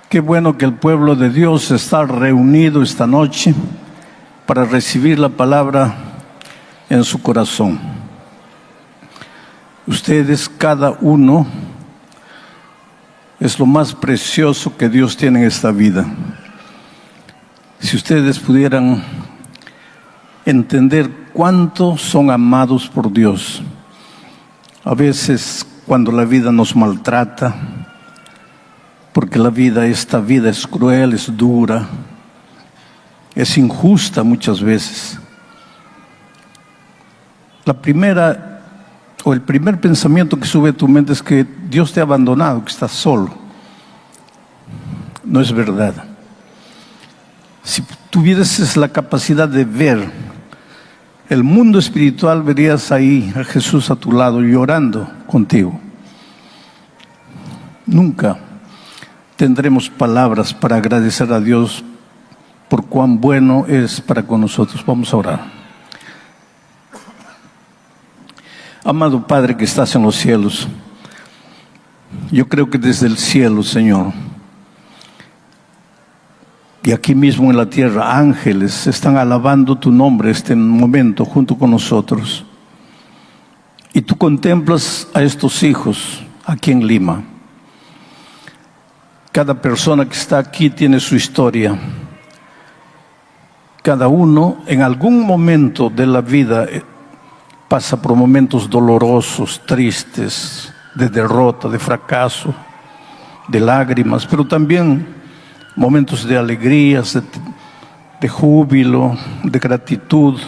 Qué bueno que el pueblo de Dios está reunido esta noche para recibir la palabra en su corazón. Ustedes, cada uno, es lo más precioso que Dios tiene en esta vida. Si ustedes pudieran entender cuánto son amados por Dios. A veces cuando la vida nos maltrata, porque esta vida es cruel, es dura, es injusta muchas veces. El primer pensamiento que sube a tu mente es que Dios te ha abandonado, que estás solo. No es verdad. Si tuvieses la capacidad de ver el mundo espiritual, verías ahí a Jesús a tu lado llorando contigo. Nunca tendremos palabras para agradecer a Dios por cuán bueno es para con nosotros. Vamos a orar. Amado Padre que estás en los cielos, yo creo que desde el cielo, Señor, y aquí mismo en la tierra, ángeles están alabando tu nombre este momento junto con nosotros. Y tú contemplas a estos hijos aquí en Lima. Cada persona que está aquí tiene su historia. Cada uno en algún momento de la vida pasa por momentos dolorosos, tristes, de derrota, de fracaso, de lágrimas, pero también momentos de alegrías, de júbilo, de gratitud.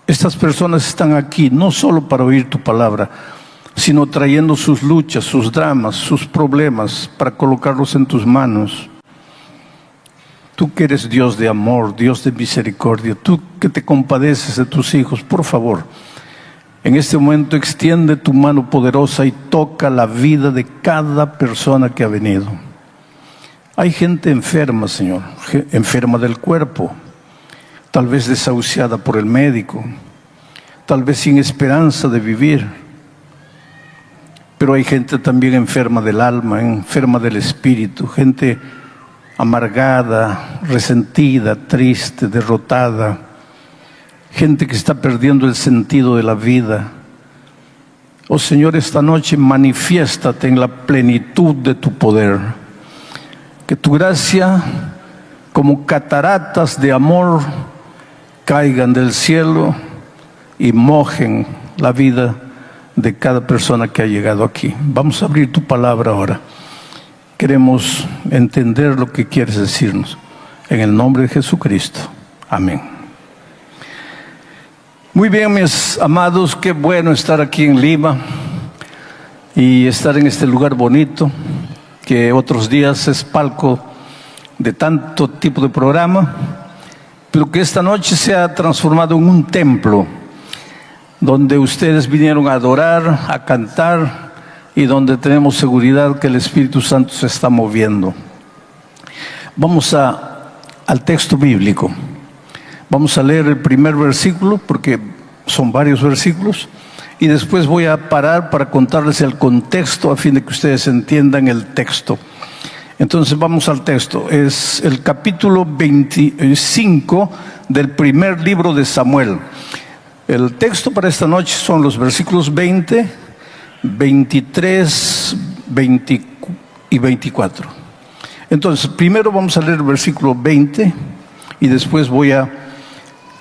Estas personas están aquí no solo para oír tu palabra, sino trayendo sus luchas, sus dramas, sus problemas para colocarlos en tus manos. Tú que eres Dios de amor, Dios de misericordia, tú que te compadeces de tus hijos, por favor, en este momento extiende tu mano poderosa y toca la vida de cada persona que ha venido. Hay gente enferma, Señor, enferma del cuerpo, tal vez desahuciada por el médico, tal vez sin esperanza de vivir. Pero hay gente también enferma del alma, enferma del espíritu, gente amargada, resentida, triste, derrotada, gente que está perdiendo el sentido de la vida. Oh Señor, esta noche manifiéstate en la plenitud de tu poder. Que tu gracia, como cataratas de amor, caigan del cielo y mojen la vida de cada persona que ha llegado aquí. Vamos a abrir tu palabra ahora. Queremos entender lo que quieres decirnos. En el nombre de Jesucristo. Amén. Muy bien, mis amados, qué bueno estar aquí en Lima y estar en este lugar bonito, que otros días es palco de tanto tipo de programa, pero que esta noche se ha transformado en un templo, donde ustedes vinieron a adorar, a cantar, y donde tenemos seguridad que el Espíritu Santo se está moviendo. Vamos al texto bíblico. Vamos a leer el primer versículo, porque son varios versículos, y después voy a parar para contarles el contexto a fin de que ustedes entiendan el texto. Entonces vamos al texto. Es el capítulo 25 del primer libro de Samuel. El texto para esta noche son los versículos 20, 23, 20 y 24. Entonces, primero vamos a leer el versículo 20 y después voy a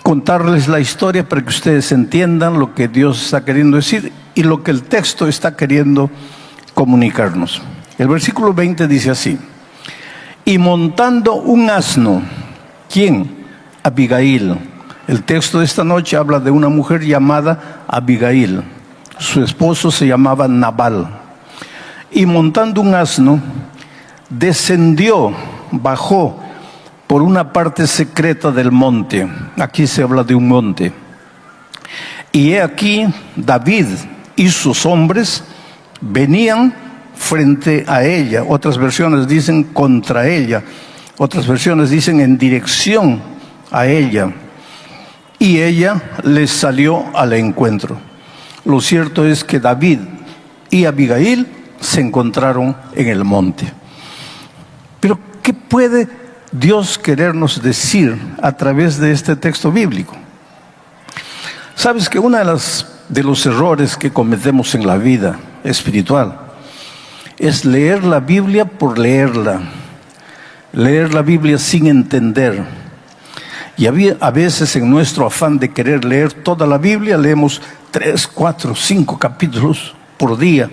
contarles la historia para que ustedes entiendan lo que Dios está queriendo decir y lo que el texto está queriendo comunicarnos. El versículo 20 dice así: y montando un asno. ¿Quién? Abigail. El texto de esta noche habla de una mujer llamada Abigail. Su esposo se llamaba Nabal. Y montando un asno, bajó por una parte secreta del monte. Aquí se habla de un monte. Y he aquí, David y sus hombres venían frente a ella. Otras versiones dicen contra ella. Otras versiones dicen en dirección a ella. Y ella les salió al encuentro. Lo cierto es que David y Abigail se encontraron en el monte. puede Dios querernos decir a través de este texto bíblico? Sabes que uno de los errores que cometemos en la vida espiritual es leer la Biblia por leerla, leer la Biblia sin entender. Y a veces en nuestro afán de querer leer toda la Biblia, leemos 3, 4, 5 capítulos por día,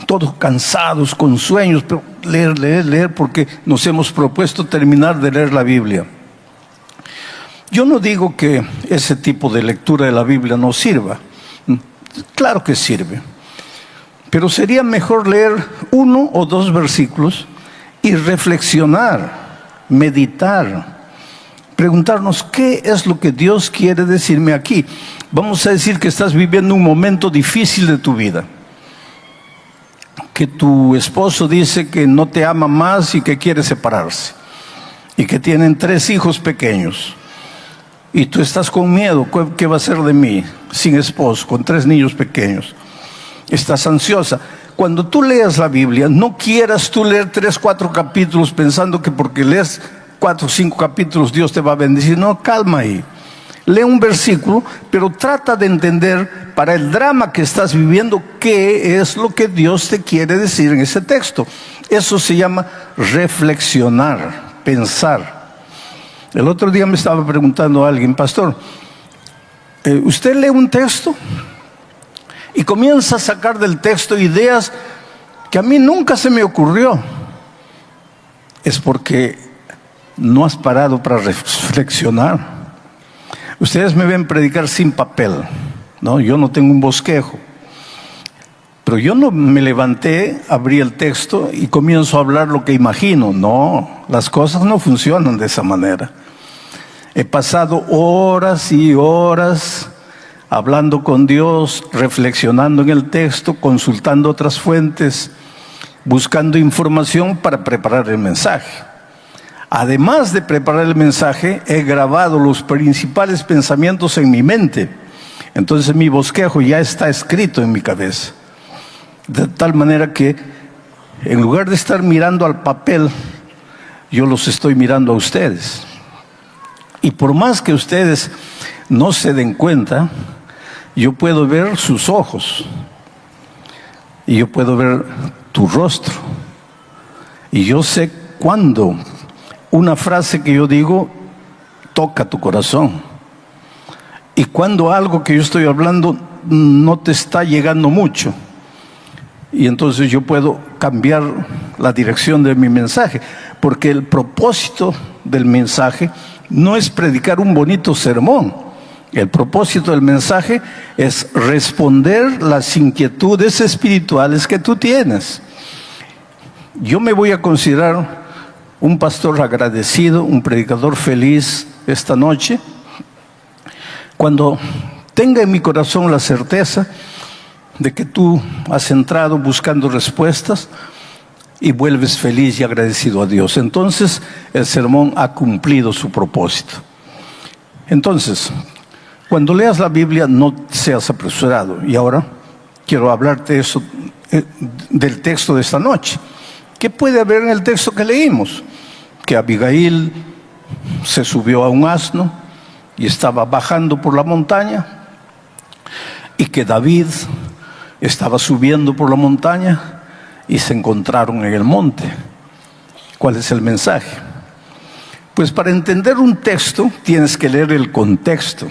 todos cansados, con sueños, pero leer, porque nos hemos propuesto terminar de leer la Biblia. Yo no digo que ese tipo de lectura de la Biblia no sirva. Claro que sirve. Pero sería mejor leer 1 o 2 versículos y reflexionar, meditar, preguntarnos qué es lo que Dios quiere decirme aquí. Vamos a decir que estás viviendo un momento difícil de tu vida, que tu esposo dice que no te ama más y que quiere separarse, y que tienen 3 hijos pequeños. Y tú estás con miedo, ¿qué va a ser de mí sin esposo, con 3 niños pequeños? Estás ansiosa. Cuando tú leas la Biblia, no quieras tú leer 3, 4 capítulos pensando que porque lees 4 o 5 capítulos Dios te va a bendecir. No, calma ahí. Lee un versículo, pero trata de entender para el drama que estás viviendo qué es lo que Dios te quiere decir en ese texto. Eso se llama reflexionar, pensar. El otro día me estaba preguntando a alguien: pastor, ¿usted lee un texto y comienza a sacar del texto ideas que a mí nunca se me ocurrió? Es porque no has parado para reflexionar. Ustedes me ven predicar sin papel, ¿no? Yo no tengo un bosquejo. Pero yo no me levanté, abrí el texto y comienzo a hablar lo que imagino. No, las cosas no funcionan de esa manera. He pasado horas y horas hablando con Dios, reflexionando en el texto, consultando otras fuentes, buscando información para preparar el mensaje. Además de preparar el mensaje, he grabado los principales pensamientos en mi mente. Entonces mi bosquejo ya está escrito en mi cabeza. De tal manera que en lugar de estar mirando al papel, yo los estoy mirando a ustedes. Y por más que ustedes no se den cuenta, yo puedo ver sus ojos. Y yo puedo ver tu rostro. Y yo sé cuándo una frase que yo digo toca tu corazón. Y cuando algo que yo estoy hablando no te está llegando mucho. Y entonces yo puedo cambiar la dirección de mi mensaje, porque el propósito del mensaje no es predicar un bonito sermón. El propósito del mensaje es responder las inquietudes espirituales que tú tienes. Yo me voy a considerar un pastor agradecido, un predicador feliz esta noche, cuando tenga en mi corazón la certeza de que tú has entrado buscando respuestas y vuelves feliz y agradecido a Dios. Entonces el sermón ha cumplido su propósito. Entonces, cuando leas la Biblia, no seas apresurado. Y ahora quiero hablarte eso, del texto de esta noche. ¿Qué puede haber en el texto que leímos? Que Abigail se subió a un asno y estaba bajando por la montaña, y que David estaba subiendo por la montaña y se encontraron en el monte. ¿Cuál es el mensaje? Pues para entender un texto tienes que leer el contexto.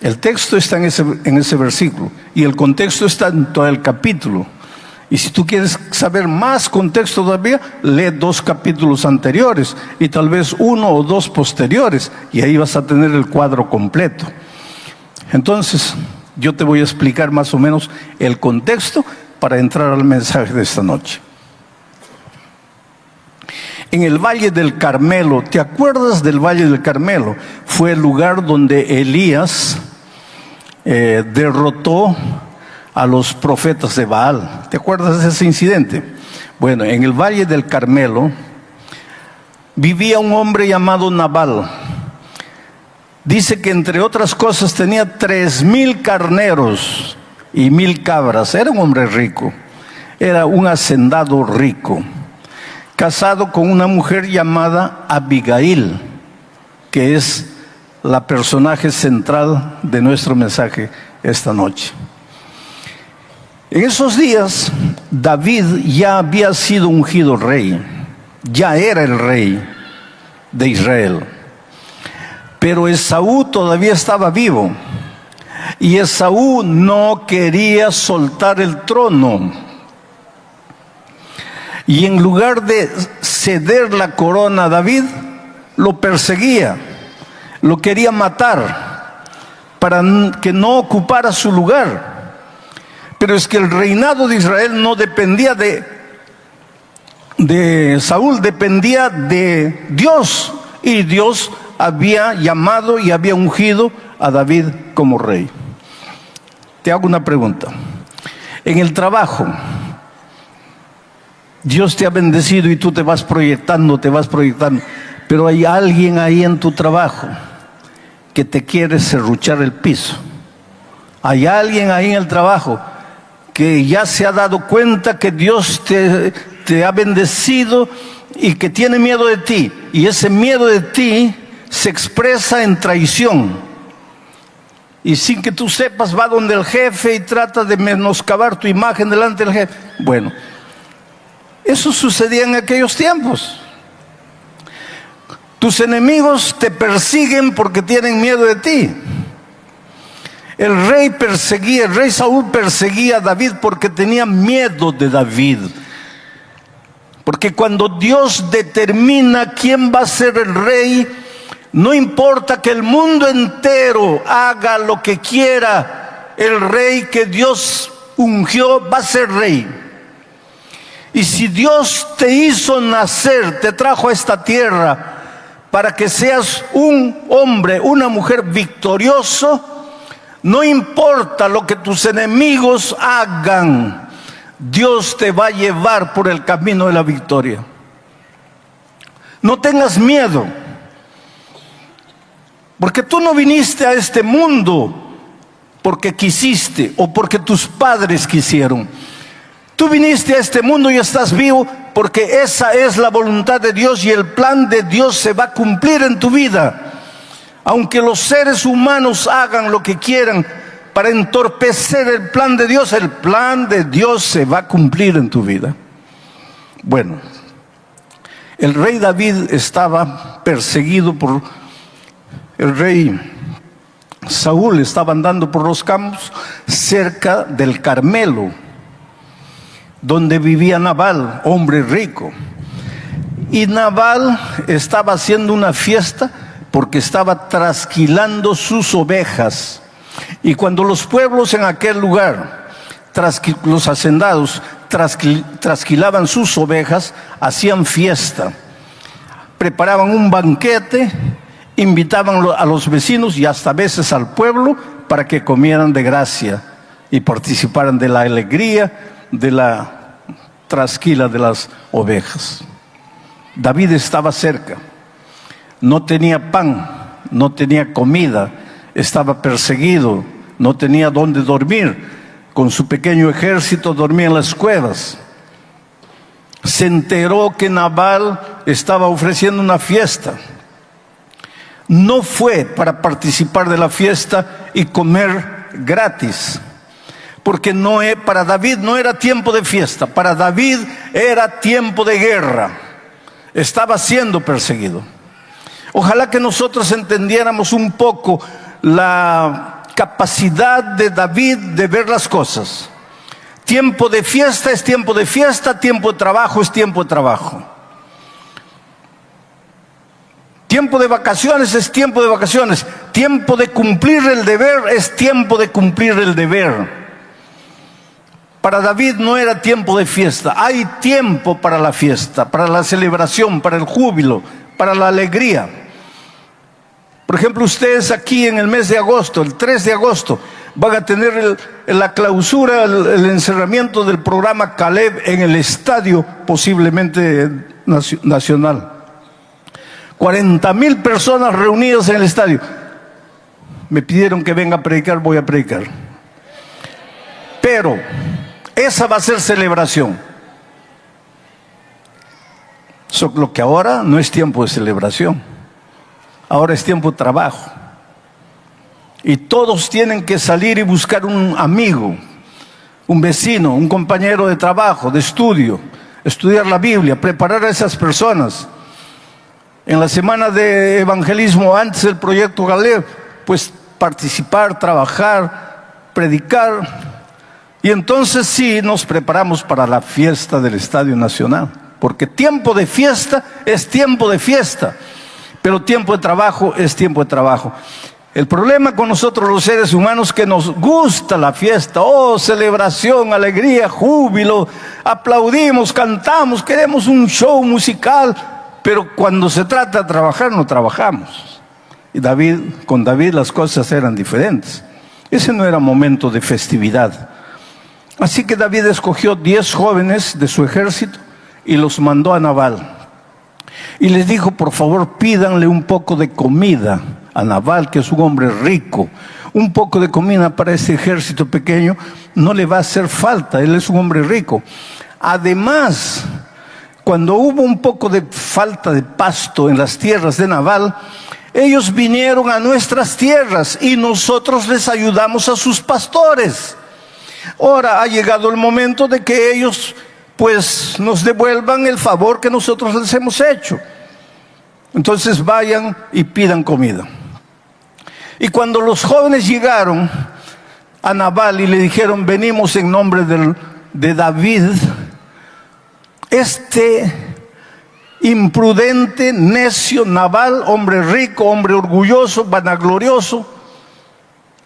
El texto está en ese versículo y el contexto está en todo el capítulo. Y si tú quieres saber más contexto todavía, lee 2 capítulos anteriores y tal vez 1 o 2 posteriores, y ahí vas a tener el cuadro completo. Entonces, yo te voy a explicar más o menos el contexto para entrar al mensaje de esta noche. En el Valle del Carmelo, ¿te acuerdas del Valle del Carmelo? Fue el lugar donde Elías derrotó a los profetas de Baal. ¿Te acuerdas de ese incidente? Bueno, en el Valle del Carmelo vivía un hombre llamado Nabal. Dice que entre otras cosas tenía 3,000 carneros y 1,000 cabras. Era un hombre rico, era un hacendado rico. casado con una mujer llamada Abigail, que es la personaje central de nuestro mensaje esta noche. En esos días, David ya había sido ungido rey, ya era el rey de Israel. Pero Esaú todavía estaba vivo y Esaú no quería soltar el trono. Y en lugar de ceder la corona a David, lo perseguía, lo quería matar para que no ocupara su lugar. Pero es que el reinado de Israel no dependía de Saúl, dependía de Dios. Y Dios había llamado y había ungido a David como rey. Te hago una pregunta. En el trabajo, Dios te ha bendecido y tú te vas proyectando, pero hay alguien ahí en tu trabajo que te quiere serruchar el piso. Hay alguien ahí en el trabajo que ya se ha dado cuenta que Dios te ha bendecido y que tiene miedo de ti. Y ese miedo de ti se expresa en traición. Y sin que tú sepas, va donde el jefe y trata de menoscabar tu imagen delante del jefe. Bueno, eso sucedía en aquellos tiempos. Tus enemigos te persiguen porque tienen miedo de ti. El rey Saúl perseguía a David porque tenía miedo de David. Porque cuando Dios determina quién va a ser el rey, no importa que el mundo entero haga lo que quiera, el rey que Dios ungió va a ser rey. Y si Dios te hizo nacer, te trajo a esta tierra para que seas un hombre, una mujer victorioso, no importa lo que tus enemigos hagan, Dios te va a llevar por el camino de la victoria. No tengas miedo, porque tú no viniste a este mundo porque quisiste o porque tus padres quisieron. Tú viniste a este mundo y estás vivo porque esa es la voluntad de Dios y el plan de Dios se va a cumplir en tu vida. Aunque los seres humanos hagan lo que quieran para entorpecer el plan de Dios se va a cumplir en tu vida. Bueno, el rey David estaba perseguido por el rey Saúl, estaba andando por los campos cerca del Carmelo, donde vivía Nabal, hombre rico. Y Nabal estaba haciendo una fiesta porque estaba trasquilando sus ovejas. Y cuando los pueblos en aquel lugar, los hacendados, trasquilaban sus ovejas, hacían fiesta, preparaban un banquete, invitaban a los vecinos y hasta a veces al pueblo para que comieran de gracia y participaran de la alegría de la trasquila de las ovejas. David estaba cerca. No tenía pan, no tenía comida, estaba perseguido, no tenía dónde dormir. Con su pequeño ejército dormía en las cuevas. Se enteró que Nabal estaba ofreciendo una fiesta. No fue para participar de la fiesta y comer gratis, porque para David no era tiempo de fiesta, para David era tiempo de guerra. Estaba siendo perseguido. Ojalá que nosotros entendiéramos un poco la capacidad de David de ver las cosas. Tiempo de fiesta es tiempo de fiesta, tiempo de trabajo es tiempo de trabajo. Tiempo de vacaciones es tiempo de vacaciones. Tiempo de cumplir el deber es tiempo de cumplir el deber. Para David no era tiempo de fiesta. Hay tiempo para la fiesta, para la celebración, para el júbilo, para la alegría. Por ejemplo, ustedes aquí en el mes de agosto, el 3 de agosto, van a tener la clausura, el encerramiento del programa Caleb en el estadio, posiblemente nacional. 40,000 personas reunidas en el estadio. Me pidieron que venga a predicar, voy a predicar. Pero esa va a ser celebración. Lo que ahora no es tiempo de celebración, ahora es tiempo de trabajo. Y todos tienen que salir y buscar un amigo, un vecino, un compañero de trabajo, de estudio, estudiar la Biblia, preparar a esas personas. En la semana de evangelismo, antes del proyecto Galeb, pues participar, trabajar, predicar. Y entonces sí nos preparamos para la fiesta del Estadio Nacional. Porque tiempo de fiesta es tiempo de fiesta, pero tiempo de trabajo es tiempo de trabajo. El problema con nosotros los seres humanos es que nos gusta la fiesta, celebración, alegría, júbilo, aplaudimos, cantamos, queremos un show musical, pero cuando se trata de trabajar no trabajamos. Y con David las cosas eran diferentes. Ese no era momento de festividad. Así que David escogió 10 jóvenes de su ejército y los mandó a Nabal. Y les dijo, por favor, pídanle un poco de comida a Nabal, que es un hombre rico. Un poco de comida para ese ejército pequeño no le va a hacer falta, él es un hombre rico. Además, cuando hubo un poco de falta de pasto en las tierras de Nabal, ellos vinieron a nuestras tierras y nosotros les ayudamos a sus pastores. Ahora ha llegado el momento de que ellos pues nos devuelvan el favor que nosotros les hemos hecho. Entonces vayan y pidan comida. Y cuando los jóvenes llegaron a Nabal y le dijeron, venimos en nombre de David, este imprudente, necio Nabal, hombre rico, hombre orgulloso, vanaglorioso,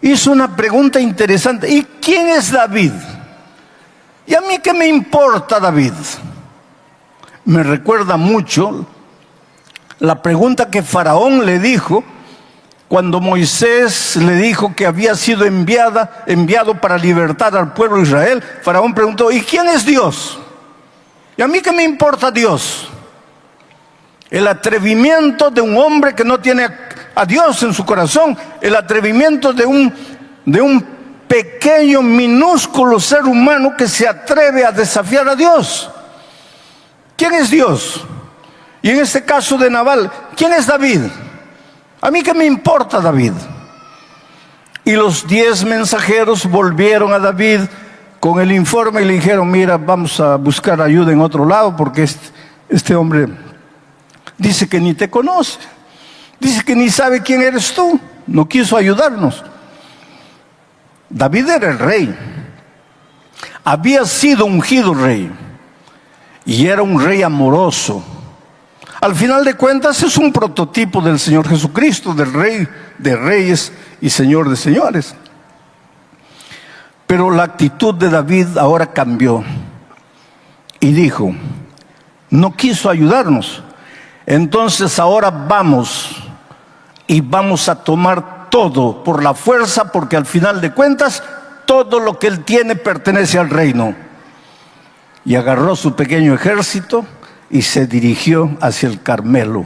hizo una pregunta interesante. ¿Y quién es David? ¿Y a mí qué me importa David? Me recuerda mucho la pregunta que Faraón le dijo cuando Moisés le dijo que había sido enviado para libertar al pueblo de Israel. Faraón preguntó, ¿y quién es Dios? ¿Y a mí qué me importa Dios? El atrevimiento de un hombre que no tiene a Dios en su corazón, el atrevimiento de un pequeño, minúsculo ser humano que se atreve a desafiar a Dios. ¿Quién es Dios? Y en este caso de Nabal, ¿quién es David? ¿A mí qué me importa David? Y los 10 mensajeros volvieron a David con el informe y le dijeron, mira, vamos a buscar ayuda en otro lado porque este hombre dice que ni te conoce, dice que ni sabe quién eres tú, no quiso ayudarnos. David era el rey, había sido ungido rey y era un rey amoroso. Al final de cuentas es un prototipo del Señor Jesucristo, del Rey de Reyes y Señor de Señores. Pero la actitud de David ahora cambió y dijo, no quiso ayudarnos. Entonces ahora vamos a tomar todo por la fuerza, porque al final de cuentas todo lo que él tiene pertenece al reino. Y agarró su pequeño ejército y se dirigió hacia el Carmelo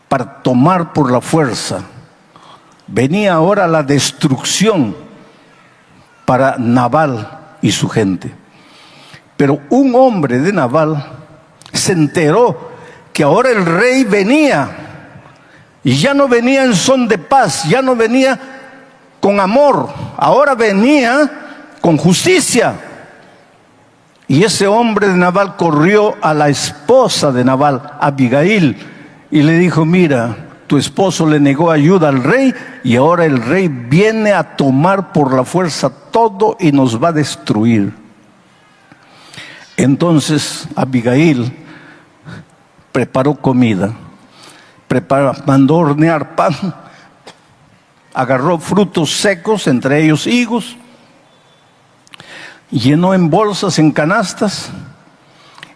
para tomar por la fuerza. Venía ahora la destrucción para Nabal y su gente. Pero un hombre de Nabal se enteró que ahora el rey venía, y ya no venía en son de paz, ya no venía con amor, ahora venía con justicia. Y ese hombre de Nabal corrió a la esposa de Nabal, Abigail, y le dijo, mira, tu esposo le negó ayuda al rey y ahora el rey viene a tomar por la fuerza todo y nos va a destruir. Entonces Abigail preparó comida, mandó hornear pan, agarró frutos secos, entre ellos higos, llenó en bolsas, en canastas,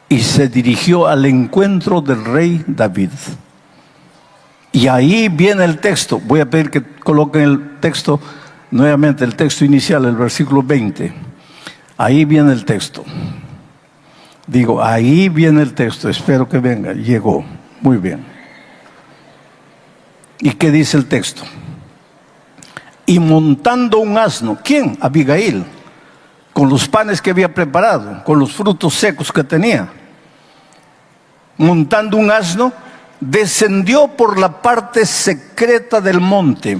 y se dirigió al encuentro del rey David. Y ahí viene el texto. Voy a pedir que coloquen el texto, nuevamente el texto inicial, el versículo 20. Ahí viene el texto. Digo, ahí viene el texto, espero que venga. Llegó, muy bien. ¿Y qué dice el texto? Y montando un asno, ¿quién? Abigail, con los panes que había preparado, con los frutos secos que tenía. montando un asno, descendió por la parte secreta del monte.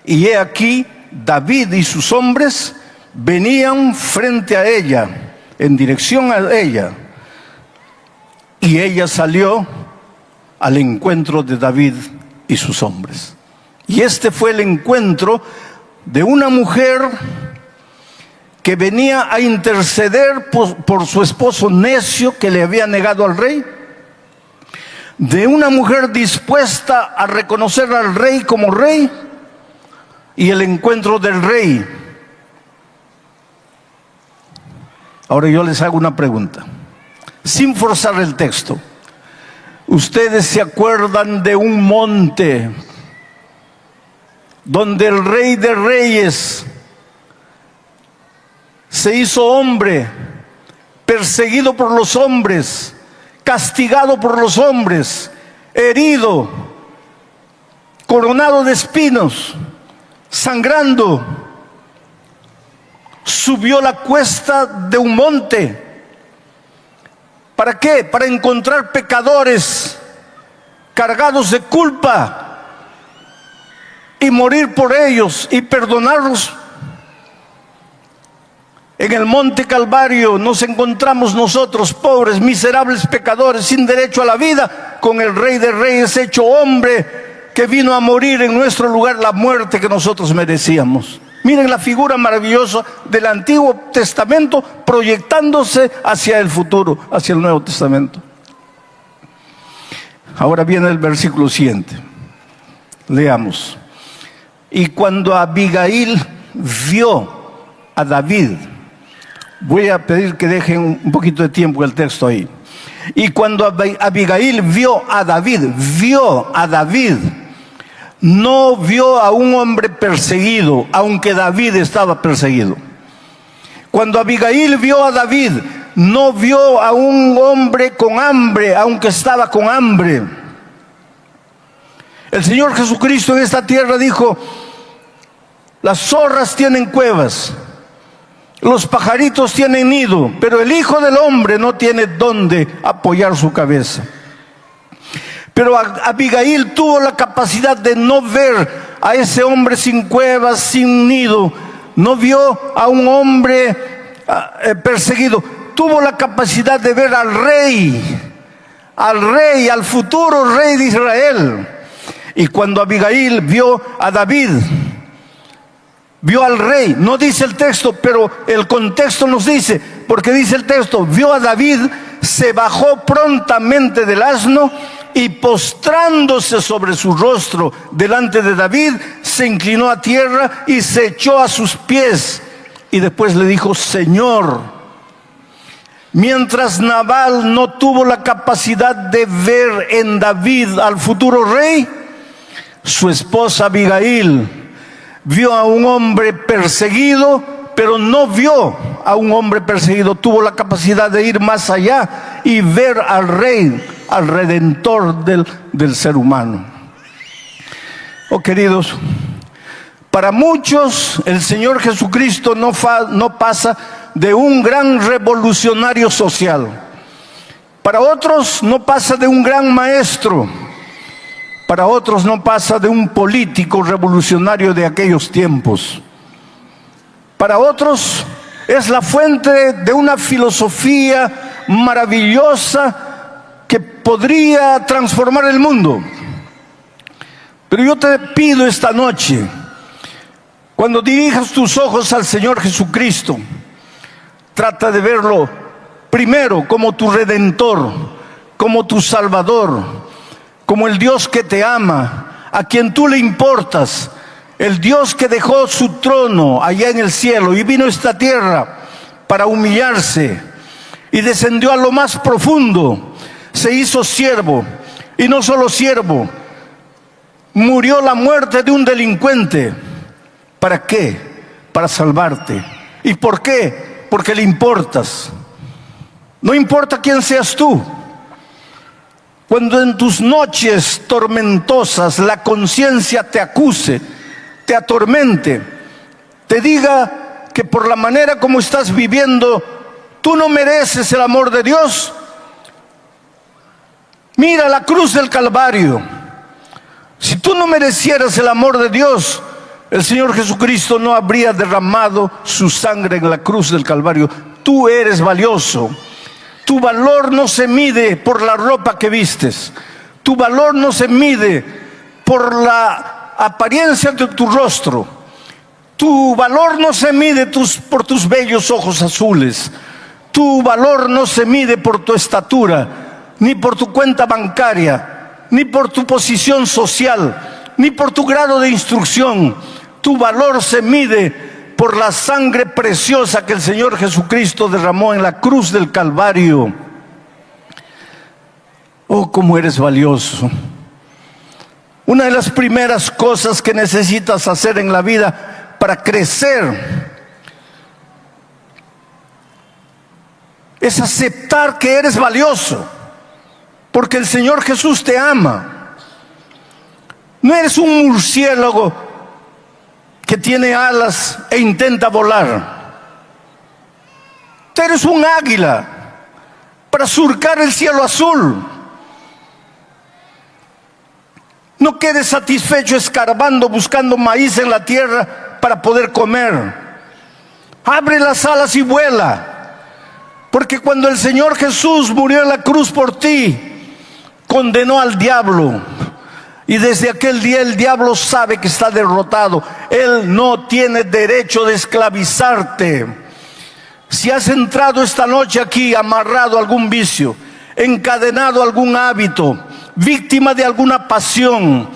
Y he aquí, David y sus hombres venían frente a ella, en dirección a ella. Y ella salió al encuentro de David y sus hombres. Y este fue el encuentro de una mujer que venía a interceder por su esposo necio que le había negado al rey, de una mujer dispuesta a reconocer al rey como rey, y el encuentro del rey. Ahora yo les hago una pregunta, sin forzar el texto. ¿Ustedes se acuerdan de un monte donde el Rey de Reyes se hizo hombre, perseguido por los hombres, castigado por los hombres, herido, coronado de espinos, sangrando, subió la cuesta de un monte? ¿Para qué? Para encontrar pecadores cargados de culpa y morir por ellos y perdonarlos. En el monte Calvario nos encontramos nosotros, pobres, miserables pecadores, sin derecho a la vida, con el Rey de Reyes hecho hombre, que vino a morir en nuestro lugar la muerte que nosotros merecíamos. Miren la figura maravillosa del Antiguo Testamento proyectándose hacia el futuro, hacia el Nuevo Testamento. Ahora viene el versículo siguiente. Leamos. Y cuando Abigail vio a David, voy a pedir que dejen un poquito de tiempo el texto ahí. Y cuando Abigail vio a David, no vio a un hombre perseguido, aunque David estaba perseguido. Cuando Abigail vio a David, no vio a un hombre con hambre, aunque estaba con hambre. El Señor Jesucristo en esta tierra dijo: las zorras tienen cuevas, los pajaritos tienen nido, pero el Hijo del Hombre no tiene dónde apoyar su cabeza. Pero Abigail tuvo la capacidad de no ver a ese hombre sin cuevas, sin nido. No vio a un hombre perseguido. Tuvo la capacidad de ver al rey, al futuro rey de Israel. Y cuando Abigail vio a David, vio al rey, no dice el texto, pero el contexto nos dice, porque dice el texto: vio a David, se bajó prontamente del asno y postrándose sobre su rostro delante de David, se inclinó a tierra y se echó a sus pies. Y después le dijo: Señor. Mientras Nabal no tuvo la capacidad de ver en David al futuro rey, su esposa Abigail vio a un hombre perseguido, pero no vio a un hombre perseguido. Tuvo la capacidad de ir más allá y ver al rey, al redentor del ser humano. Oh, queridos, para muchos el Señor Jesucristo no pasa de un gran revolucionario social. Para otros no pasa de un gran maestro. Para otros no pasa de un político revolucionario de aquellos tiempos. Para otros es la fuente de una filosofía maravillosa que podría transformar el mundo. Pero yo te pido esta noche, cuando dirijas tus ojos al Señor Jesucristo, trata de verlo primero como tu Redentor, como tu Salvador, como el Dios que te ama, a quien tú le importas, el Dios que dejó su trono allá en el cielo y vino a esta tierra para humillarse y descendió a lo más profundo, se hizo siervo, y no solo siervo, murió la muerte de un delincuente. ¿Para qué? Para salvarte. ¿Y por qué? Porque le importas. No importa quién seas tú. Cuando en tus noches tormentosas la conciencia te acuse, te atormente, te diga que por la manera como estás viviendo tú no mereces el amor de Dios, Mira la cruz del Calvario. Si tú no merecieras el amor de Dios, el Señor Jesucristo no habría derramado su sangre en la cruz del Calvario. Tú eres valioso. Tu valor no se mide por la ropa que vistes. Tu valor no se mide por la apariencia de tu rostro. Tu valor no se mide por tus bellos ojos azules. Tu valor no se mide por tu estatura, ni por tu cuenta bancaria, ni por tu posición social, ni por tu grado de instrucción. Tu valor se mide por la sangre preciosa que el Señor Jesucristo derramó en la cruz del Calvario. Oh, cómo eres valioso. Una de las primeras cosas que necesitas hacer en la vida para crecer es aceptar que eres valioso, porque el Señor Jesús te ama. No eres un murciélago que tiene alas e intenta volar. Tú eres un águila para surcar el cielo azul. No quedes satisfecho escarbando, buscando maíz en la tierra para poder comer. Abre las alas y vuela. Porque cuando el Señor Jesús murió en la cruz por ti, condenó al diablo. Y desde aquel día el diablo sabe que está derrotado. Él no tiene derecho de esclavizarte. Si has entrado esta noche aquí amarrado a algún vicio, encadenado a algún hábito, víctima de alguna pasión,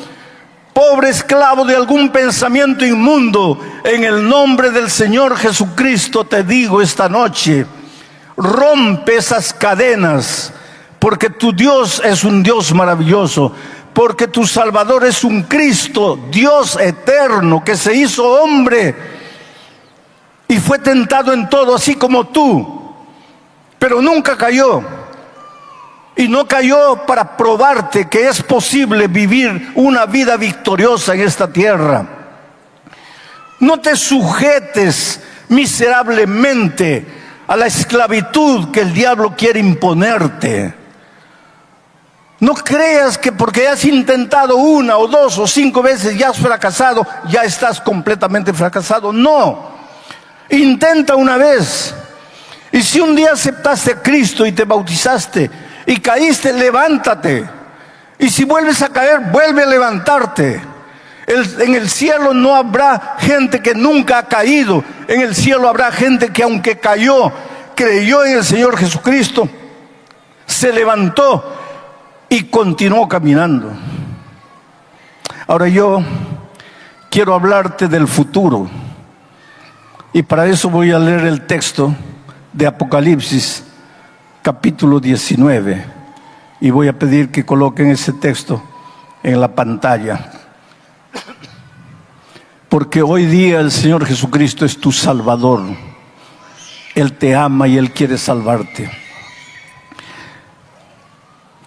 pobre esclavo de algún pensamiento inmundo, en el nombre del Señor Jesucristo te digo esta noche: rompe esas cadenas, porque tu Dios es un Dios maravilloso, porque tu Salvador es un Cristo, Dios eterno, que se hizo hombre y fue tentado en todo, así como tú, pero nunca cayó. Y no cayó para probarte que es posible vivir una vida victoriosa en esta tierra. No te sujetes miserablemente a la esclavitud que el diablo quiere imponerte. No creas que porque has intentado 1 o 2 o 5 veces ya has fracasado, ya estás completamente fracasado. No, intenta una vez. Y si un día aceptaste a Cristo y te bautizaste y caíste, levántate. Y si vuelves a caer, vuelve a levantarte. En el cielo no habrá gente que nunca ha caído. En el cielo habrá gente que aunque cayó, creyó en el Señor Jesucristo, se levantó y continuó caminando. Ahora yo quiero hablarte del futuro. Y para eso voy a leer el texto de Apocalipsis, capítulo 19. Y voy a pedir que coloquen ese texto en la pantalla. Porque hoy día el Señor Jesucristo es tu Salvador. Él te ama y Él quiere salvarte.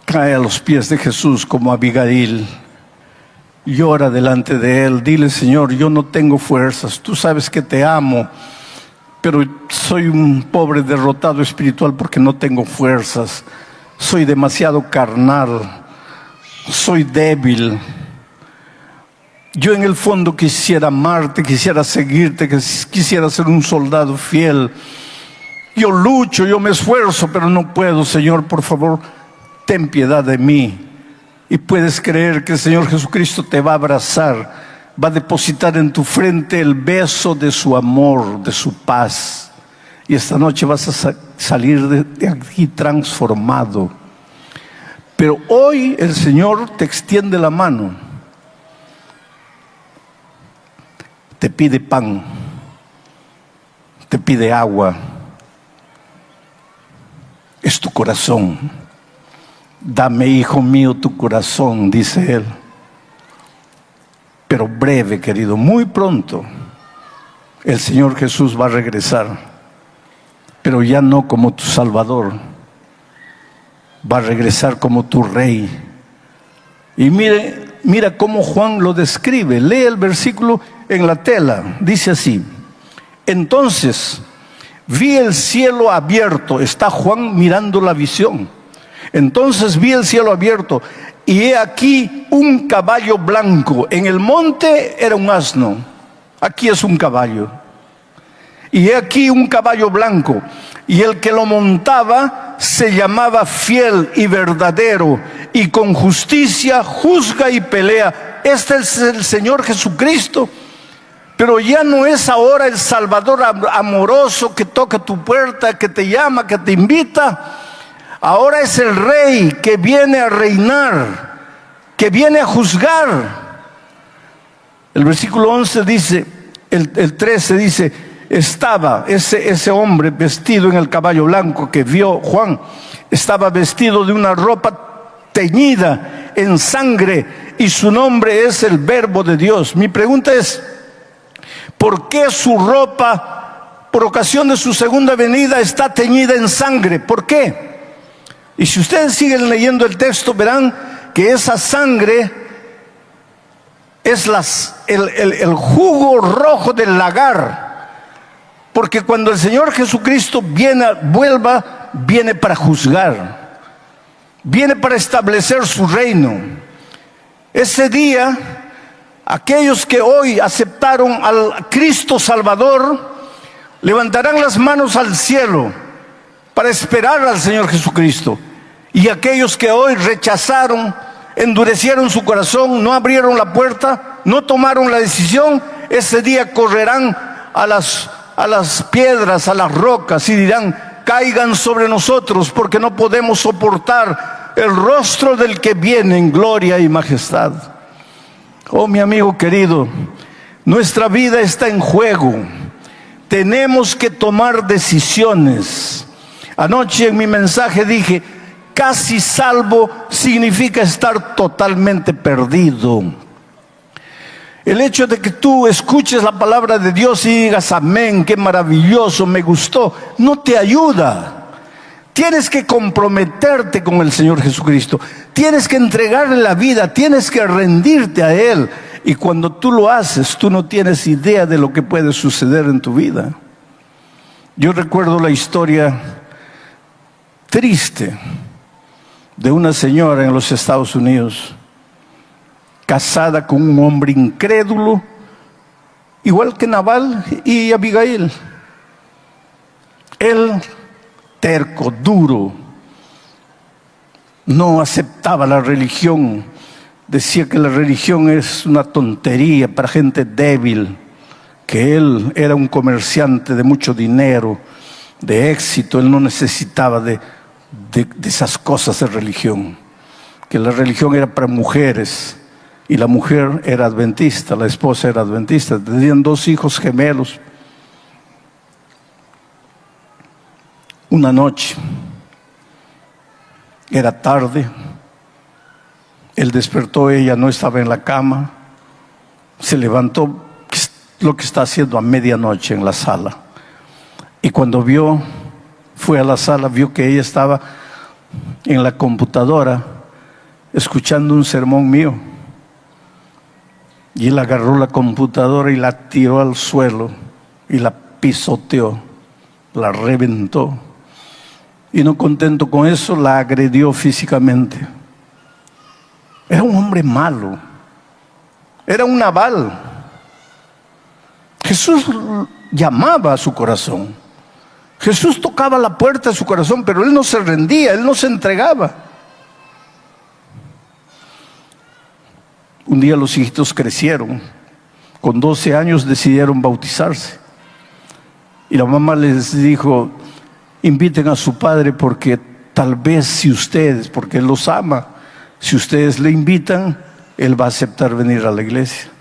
Cae a los pies de Jesús como Abigail. Llora delante de Él. Dile: Señor, yo no tengo fuerzas. Tú sabes que te amo, pero soy un pobre derrotado espiritual porque no tengo fuerzas. Soy demasiado carnal. Soy débil. Yo en el fondo quisiera amarte, quisiera seguirte, quisiera ser un soldado fiel. Yo lucho, yo me esfuerzo, pero no puedo. Señor, por favor, ten piedad de mí. Y puedes creer que el Señor Jesucristo te va a abrazar, va a depositar en tu frente el beso de su amor, de su paz. Y esta noche vas a salir de aquí transformado. Pero hoy el Señor te extiende la mano. Te pide pan, te pide agua. Es tu corazón. Dame, hijo mío, tu corazón, dice Él. Pero breve, querido, muy pronto el Señor Jesús va a regresar, pero ya no como tu Salvador, va a regresar como tu Rey. Y mira cómo Juan lo describe. Lee el versículo en la tela. Dice así: entonces vi el cielo abierto. Está Juan mirando la visión. Entonces vi el cielo abierto, y he aquí un caballo blanco. En el monte era un asno, aquí es un caballo. Y he aquí un caballo blanco, y el que lo montaba se llamaba Fiel y Verdadero, y con justicia juzga y pelea. Este es el Señor Jesucristo. Pero ya no es ahora el Salvador amoroso que toca tu puerta, que te llama, que te invita. Ahora es el Rey que viene a reinar, que viene a juzgar. El versículo 11 dice, el 13 dice, estaba ese hombre vestido en el caballo blanco que vio Juan, estaba vestido de una ropa teñida en sangre, y su nombre es el Verbo de Dios. Mi pregunta es, ¿por qué su ropa, por ocasión de su segunda venida, está teñida en sangre? ¿Por qué? Y si ustedes siguen leyendo el texto, verán que esa sangre es el jugo rojo del lagar. Porque cuando el Señor Jesucristo viene para juzgar, viene para establecer su reino. Ese día, aquellos que hoy aceptaron al Cristo Salvador, levantarán las manos al cielo para esperar al Señor Jesucristo. Y aquellos que hoy rechazaron, endurecieron su corazón, no abrieron la puerta, no tomaron la decisión, ese día correrán a las piedras, a las rocas, y dirán, caigan sobre nosotros, porque no podemos soportar el rostro del que viene en gloria y majestad. Oh, mi amigo querido, nuestra vida está en juego. Tenemos que tomar decisiones. Anoche en mi mensaje dije, casi salvo significa estar totalmente perdido. El hecho de que tú escuches la palabra de Dios y digas amén, qué maravilloso, me gustó, no te ayuda. Tienes que comprometerte con el Señor Jesucristo. Tienes que entregarle la vida, tienes que rendirte a Él. Y cuando tú lo haces, tú no tienes idea de lo que puede suceder en tu vida. Yo recuerdo la historia triste de una señora en los Estados Unidos, casada con un hombre incrédulo, igual que Nabal y Abigail. Él, terco, duro, no aceptaba la religión, decía que la religión es una tontería para gente débil, que él era un comerciante de mucho dinero, de éxito, él no necesitaba de esas cosas de religión, que la religión era para mujeres, y la mujer era adventista, la esposa era adventista, tenían 2 hijos gemelos. Una noche, era tarde, él despertó, ella no estaba en la cama, se levantó, lo que está haciendo a medianoche en la sala, y cuando fue a la sala, vio que ella estaba en la computadora escuchando un sermón mío. Y él agarró la computadora y la tiró al suelo y la pisoteó, la reventó. Y no contento con eso, la agredió físicamente. Era un hombre malo, era un Nabal. Jesús llamaba a su corazón. Jesús tocaba la puerta de su corazón, pero él no se rendía, él no se entregaba. Un día los hijitos crecieron, con 12 años decidieron bautizarse. Y la mamá les dijo, inviten a su padre porque tal vez si ustedes, porque él los ama, si ustedes le invitan, él va a aceptar venir a la iglesia.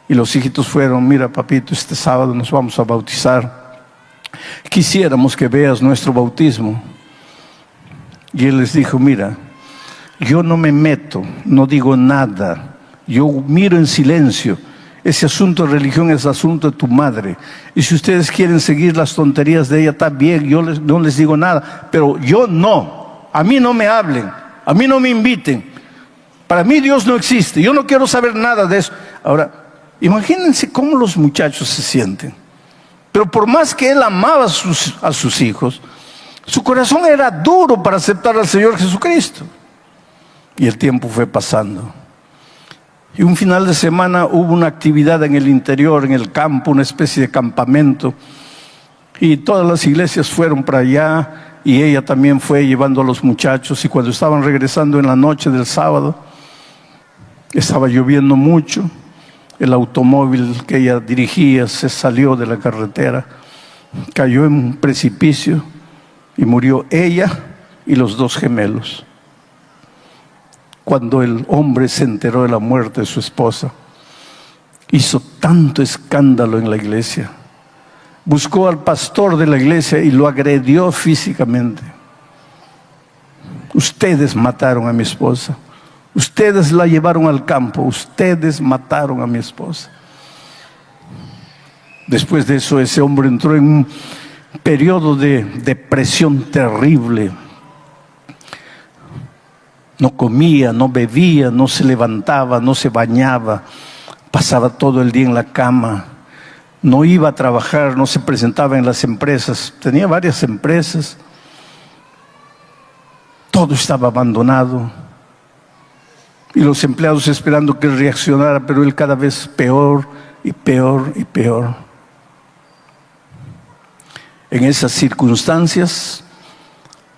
Y los hijitos fueron, mira papito, este sábado nos vamos a bautizar. Quisiéramos que veas nuestro bautismo. Y él les dijo, mira, yo no me meto, no digo nada. Yo miro en silencio. Ese asunto de religión es asunto de tu madre. Y si ustedes quieren seguir las tonterías de ella, está bien, yo no les digo nada. Pero yo no. A mí no me hablen. A mí no me inviten. Para mí Dios no existe. Yo no quiero saber nada de eso. Ahora, imagínense cómo los muchachos se sienten. Pero por más que él amaba a sus hijos, Su corazón era duro para aceptar al Señor Jesucristo. Y el tiempo fue pasando. Y un final de semana hubo una actividad en el interior, en el campo, una especie de campamento. Y todas las iglesias fueron para allá y ella también fue llevando a los muchachos. Y cuando estaban regresando en la noche del sábado, estaba lloviendo mucho. El automóvil que ella dirigía se salió de la carretera, cayó en un precipicio y murió ella y los 2 gemelos. Cuando el hombre se enteró de la muerte de su esposa, hizo tanto escándalo en la iglesia. Buscó al pastor de la iglesia y lo agredió físicamente. Ustedes mataron a mi esposa. Ustedes la llevaron al campo. Ustedes mataron a mi esposa. Después de eso, ese hombre entró en un periodo de depresión terrible. No comía, no bebía, no se levantaba, no se bañaba. Pasaba todo el día en la cama. No iba a trabajar, no se presentaba en las empresas. Tenía varias empresas. Todo estaba abandonado. Y los empleados esperando que él reaccionara, pero él cada vez peor y peor y peor. En esas circunstancias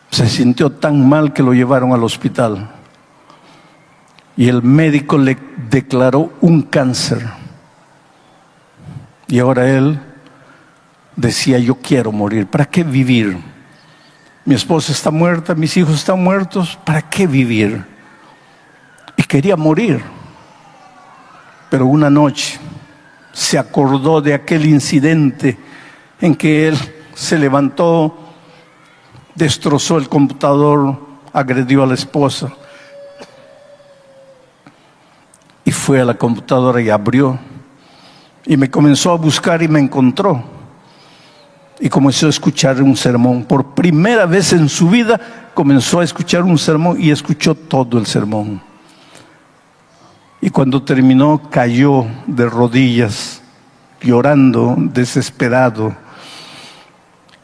se sintió tan mal que lo llevaron al hospital. Y el médico le declaró un cáncer. Y ahora él decía, yo quiero morir. ¿Para qué vivir? Mi esposa está muerta, mis hijos están muertos. ¿Para qué vivir? Y quería morir. Pero una noche se acordó de aquel incidente en que él se levantó, destrozó el computador, agredió a la esposa. Y fue a la computadora y abrió. Y me comenzó a buscar y me encontró. Y comenzó a escuchar un sermón. Por primera vez en su vida comenzó a escuchar un sermón y escuchó todo el sermón. Y cuando terminó cayó de rodillas, llorando, desesperado.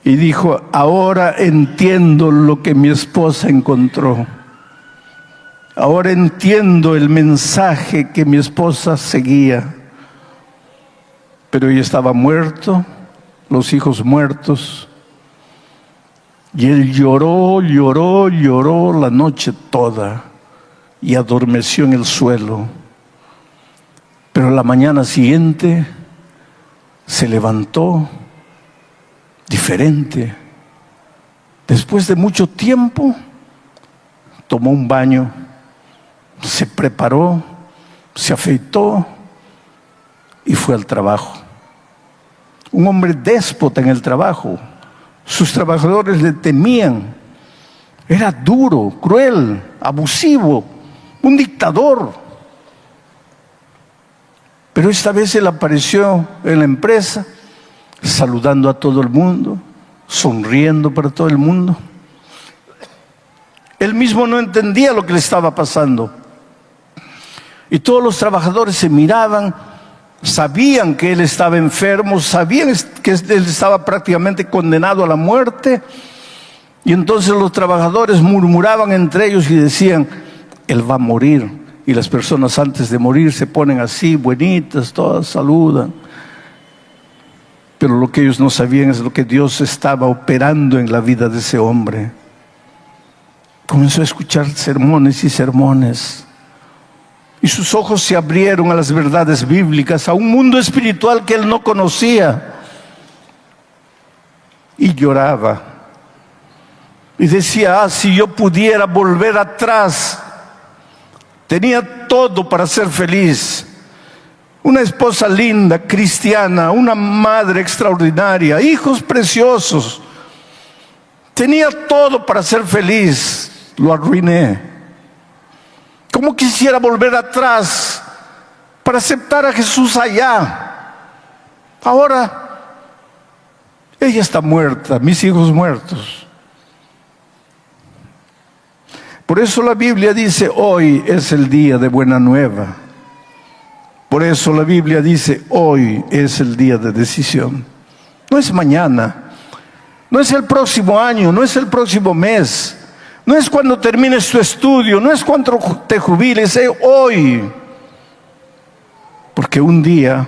Y dijo, ahora entiendo lo que mi esposa encontró. Ahora entiendo el mensaje que mi esposa seguía. Pero ella estaba muerto, los hijos muertos. Y él lloró, lloró, lloró la noche toda. Y adormeció en el suelo. Pero la mañana siguiente se levantó diferente. Después de mucho tiempo, tomó un baño, se preparó, se afeitó y fue al trabajo. Un hombre déspota en el trabajo. Sus trabajadores le temían. Era duro, cruel, abusivo, un dictador. Pero esta vez él apareció en la empresa, saludando a todo el mundo, sonriendo para todo el mundo. Él mismo no entendía lo que le estaba pasando. Y todos los trabajadores se miraban, sabían que él estaba enfermo, sabían que él estaba prácticamente condenado a la muerte. Y entonces los trabajadores murmuraban entre ellos y decían, él va a morir. Y las personas antes de morir se ponen así, buenitas, todas saludan. Pero lo que ellos no sabían es lo que Dios estaba operando en la vida de ese hombre. Comenzó a escuchar sermones y sermones. Y sus ojos se abrieron a las verdades bíblicas, a un mundo espiritual que él no conocía. Y lloraba. Y decía, si yo pudiera volver atrás. Tenía todo para ser feliz. Una esposa linda, cristiana, una madre extraordinaria, hijos preciosos. Tenía todo para ser feliz. Lo arruiné. ¿Cómo quisiera volver atrás para aceptar a Jesús allá? Ahora, ella está muerta, mis hijos muertos. Por eso la Biblia dice, hoy es el día de buena nueva. Por eso la Biblia dice, hoy es el día de decisión. No es mañana. No es el próximo año, no es el próximo mes, no es cuando termines tu estudio, no es cuando te jubiles, es hoy. Porque un día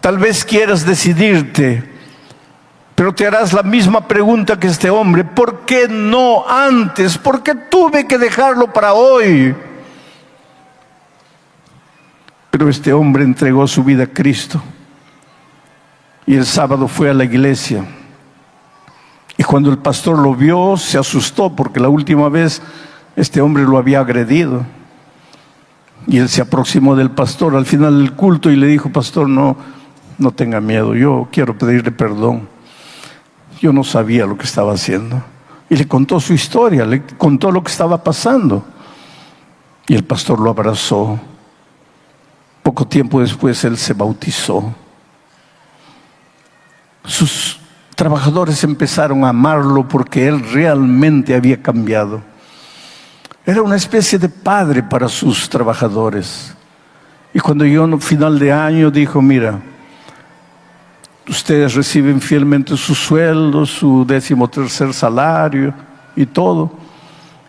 tal vez quieras decidirte, pero te harás la misma pregunta que este hombre: ¿por qué no antes? ¿Por qué tuve que dejarlo para hoy? Pero este hombre entregó su vida a Cristo y el sábado fue a la iglesia. Y cuando el pastor lo vio, se asustó porque la última vez este hombre lo había agredido. Y él se aproximó del pastor al final del culto y le dijo: pastor, no tenga miedo, yo quiero pedirle perdón. Yo no sabía lo que estaba haciendo. Y le contó su historia, le contó lo que estaba pasando. Y el pastor lo abrazó. Poco tiempo después él se bautizó. Sus trabajadores empezaron a amarlo porque él realmente había cambiado. Era una especie de padre para sus trabajadores. Y cuando llegó al final de año dijo: mira, ustedes reciben fielmente su sueldo, su 13º salario y todo,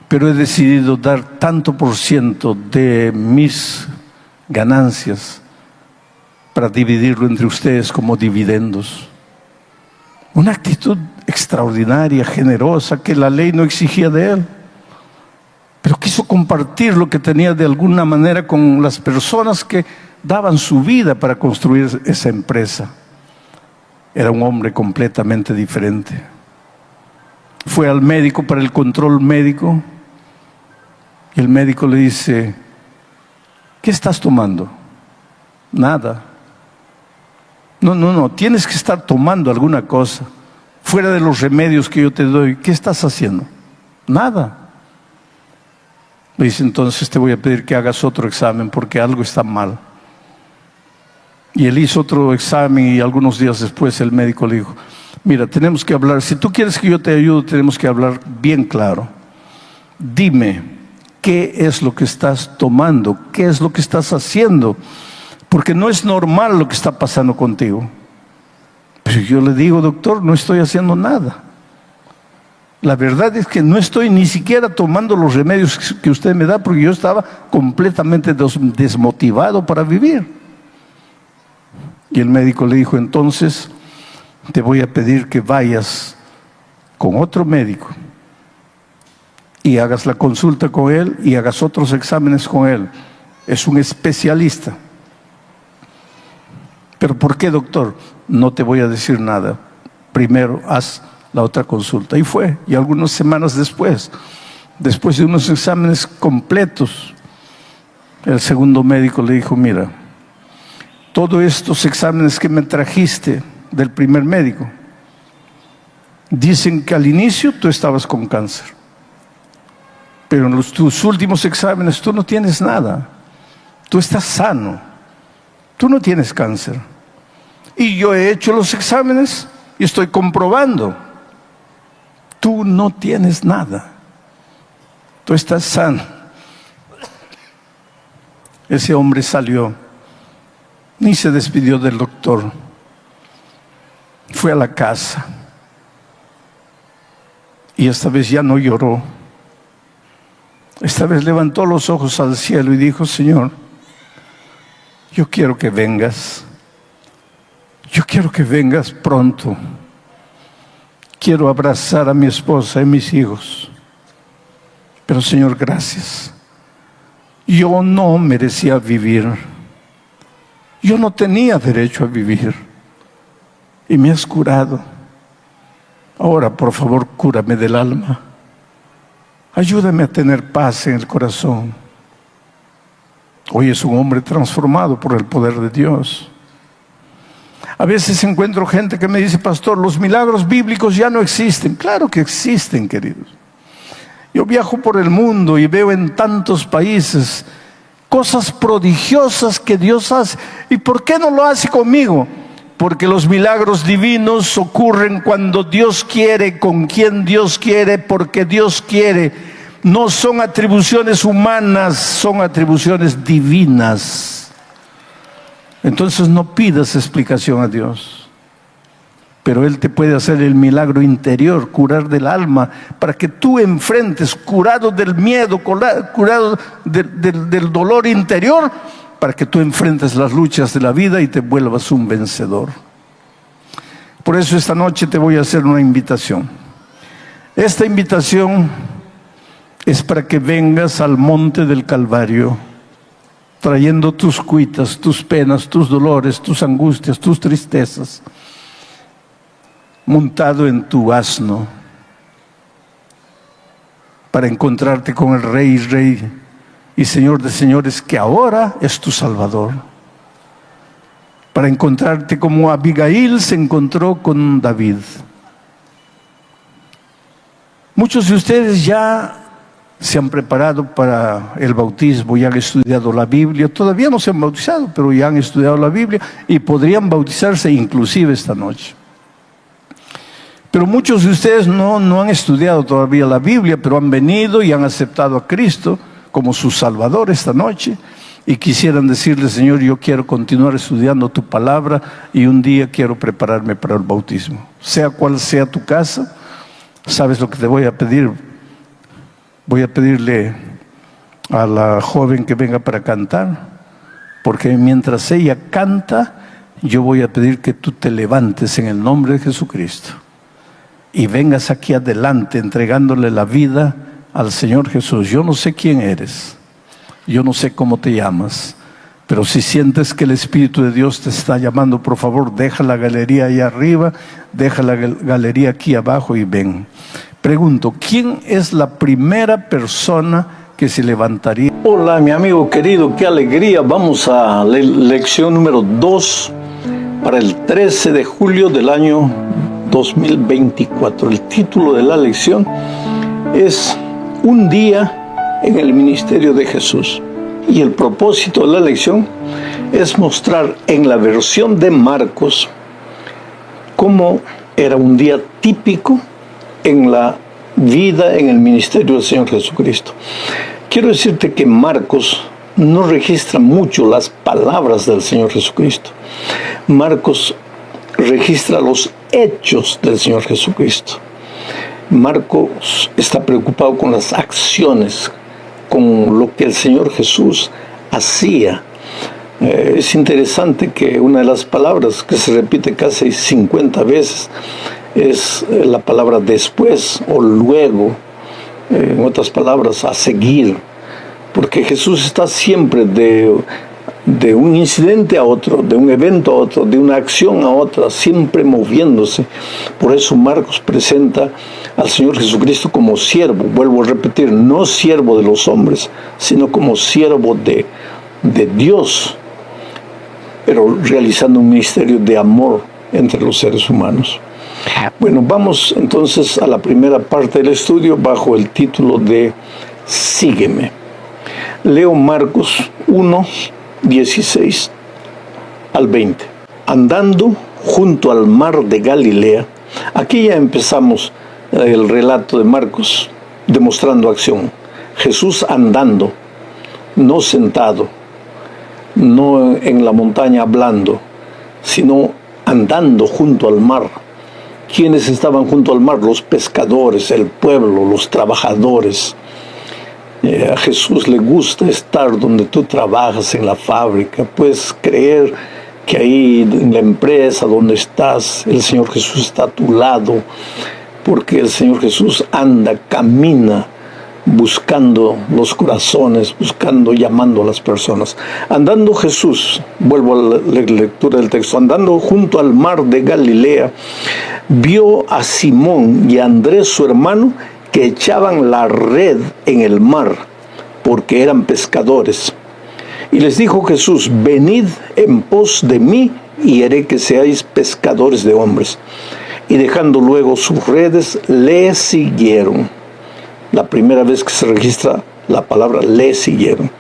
pero he decidido dar tanto por ciento de mis ganancias para dividirlo entre ustedes como dividendos. Una actitud extraordinaria, generosa, que la ley no exigía de él. Pero quiso compartir lo que tenía de alguna manera con las personas que daban su vida para construir esa empresa. Era un hombre completamente diferente. Fue al médico para el control médico y el médico le dice: ¿qué estás tomando? Nada. No, tienes que estar tomando alguna cosa fuera de los remedios que yo te doy. ¿Qué estás haciendo? Nada. Le dice: entonces te voy a pedir que hagas otro examen porque algo está mal. Y él hizo otro examen y algunos días después el médico le dijo: mira, tenemos que hablar, si tú quieres que yo te ayude, tenemos que hablar bien claro. Dime, ¿qué es lo que estás tomando? ¿Qué es lo que estás haciendo? Porque no es normal lo que está pasando contigo. Pero yo le digo: doctor, no estoy haciendo nada. La verdad es que no estoy ni siquiera tomando los remedios que usted me da, porque yo estaba completamente desmotivado para vivir. Y el médico le dijo: entonces te voy a pedir que vayas con otro médico y hagas la consulta con él y hagas otros exámenes con él. Es un especialista. ¿Pero por qué, doctor? No te voy a decir nada. Primero haz la otra consulta. Y fue. Y algunas semanas después de unos exámenes completos, el segundo médico le dijo: mira, todos estos exámenes que me trajiste del primer médico dicen que al inicio tú estabas con cáncer, pero en tus últimos exámenes tú no tienes nada, tú estás sano, tú no tienes cáncer. Y yo he hecho los exámenes y estoy comprobando, tú no tienes nada, tú estás sano. Ese hombre salió, ni se despidió del doctor, fue a la casa y esta vez ya no lloró. Esta vez levantó los ojos al cielo y dijo: Señor, yo quiero que vengas, yo quiero que vengas pronto, quiero abrazar a mi esposa y mis hijos, pero Señor, gracias, yo no merecía vivir, yo no tenía derecho a vivir y me has curado. Ahora, por favor, cúrame del alma. Ayúdame a tener paz en el corazón. Hoy es un hombre transformado por el poder de Dios. A veces encuentro gente que me dice: pastor, los milagros bíblicos ya no existen. Claro que existen, queridos. Yo viajo por el mundo y veo en tantos países cosas prodigiosas que Dios hace. ¿Y por qué no lo hace conmigo? Porque los milagros divinos ocurren cuando Dios quiere, con quien Dios quiere, porque Dios quiere. No son atribuciones humanas, son atribuciones divinas. Entonces no pidas explicación a Dios. pero Él te puede hacer el milagro interior, curar del alma, para que tú enfrentes, curado del miedo, curado del dolor interior, para que tú enfrentes las luchas de la vida y te vuelvas un vencedor. Por eso esta noche te voy a hacer una invitación. Esta invitación es para que vengas al monte del Calvario, trayendo tus cuitas, tus penas, tus dolores, tus angustias, tus tristezas, montado en tu asno, para encontrarte con el Rey y Señor de señores, que ahora es tu Salvador. Para encontrarte como Abigail se encontró con David. Muchos de ustedes ya se han preparado para el bautismo, ya han estudiado la Biblia. Todavía no se han bautizado, pero ya han estudiado la Biblia y podrían bautizarse inclusive esta noche. Pero muchos de ustedes no han estudiado todavía la Biblia, pero han venido y han aceptado a Cristo como su Salvador esta noche y quisieran decirle: Señor, yo quiero continuar estudiando tu palabra y un día quiero prepararme para el bautismo. Sea cual sea tu casa, ¿sabes lo que te voy a pedir? Voy a pedirle a la joven que venga para cantar, porque mientras ella canta, yo voy a pedir que tú te levantes en el nombre de Jesucristo y vengas aquí adelante entregándole la vida al Señor Jesús. Yo no sé quién eres, yo no sé cómo te llamas, pero si sientes que el Espíritu de Dios te está llamando, por favor, deja la galería ahí arriba, deja la galería aquí abajo y ven. Pregunto, ¿quién es la primera persona que se levantaría? Hola, mi amigo querido, qué alegría. Vamos a la lección número 2 para el 13 de julio del año 2024. El título de la lección es Un día en el ministerio de Jesús. Y el propósito de la lección es mostrar en la versión de Marcos cómo era un día típico en la vida, en el ministerio del Señor Jesucristo. Quiero decirte que Marcos no registra mucho las palabras del Señor Jesucristo. Marcos registra los hechos del Señor Jesucristo. Marcos está preocupado con las acciones, con lo que el Señor Jesús hacía. Es interesante que una de las palabras que se repite casi 50 veces es la palabra después o luego, en otras palabras, a seguir, porque Jesús está siempre de un incidente a otro, de un evento a otro, de una acción a otra, siempre moviéndose. Por eso Marcos presenta al Señor Jesucristo como siervo, vuelvo a repetir, no siervo de los hombres, sino como siervo de Dios, pero realizando un ministerio de amor entre los seres humanos. Bueno, vamos entonces a la primera parte del estudio bajo el título de Sígueme. Leo Marcos 1, 16 al 20. Andando junto al mar de Galilea. Aquí ya empezamos el relato de Marcos demostrando acción. Jesús andando, no sentado, no en la montaña hablando, sino andando junto al mar. ¿Quiénes estaban junto al mar? Los pescadores, el pueblo, los trabajadores. A Jesús le gusta estar donde tú trabajas, en la fábrica. Puedes creer que ahí en la empresa donde estás, el Señor Jesús está a tu lado, porque el Señor Jesús anda, camina, buscando los corazones, buscando, llamando a las personas. Andando Jesús, vuelvo a la lectura del texto, andando junto al mar de Galilea, vio a Simón y a Andrés su hermano que echaban la red en el mar, porque eran pescadores. Y les dijo Jesús: venid en pos de mí y haré que seáis pescadores de hombres. Y dejando luego sus redes, le siguieron. La primera vez que se registra la palabra le siguieron.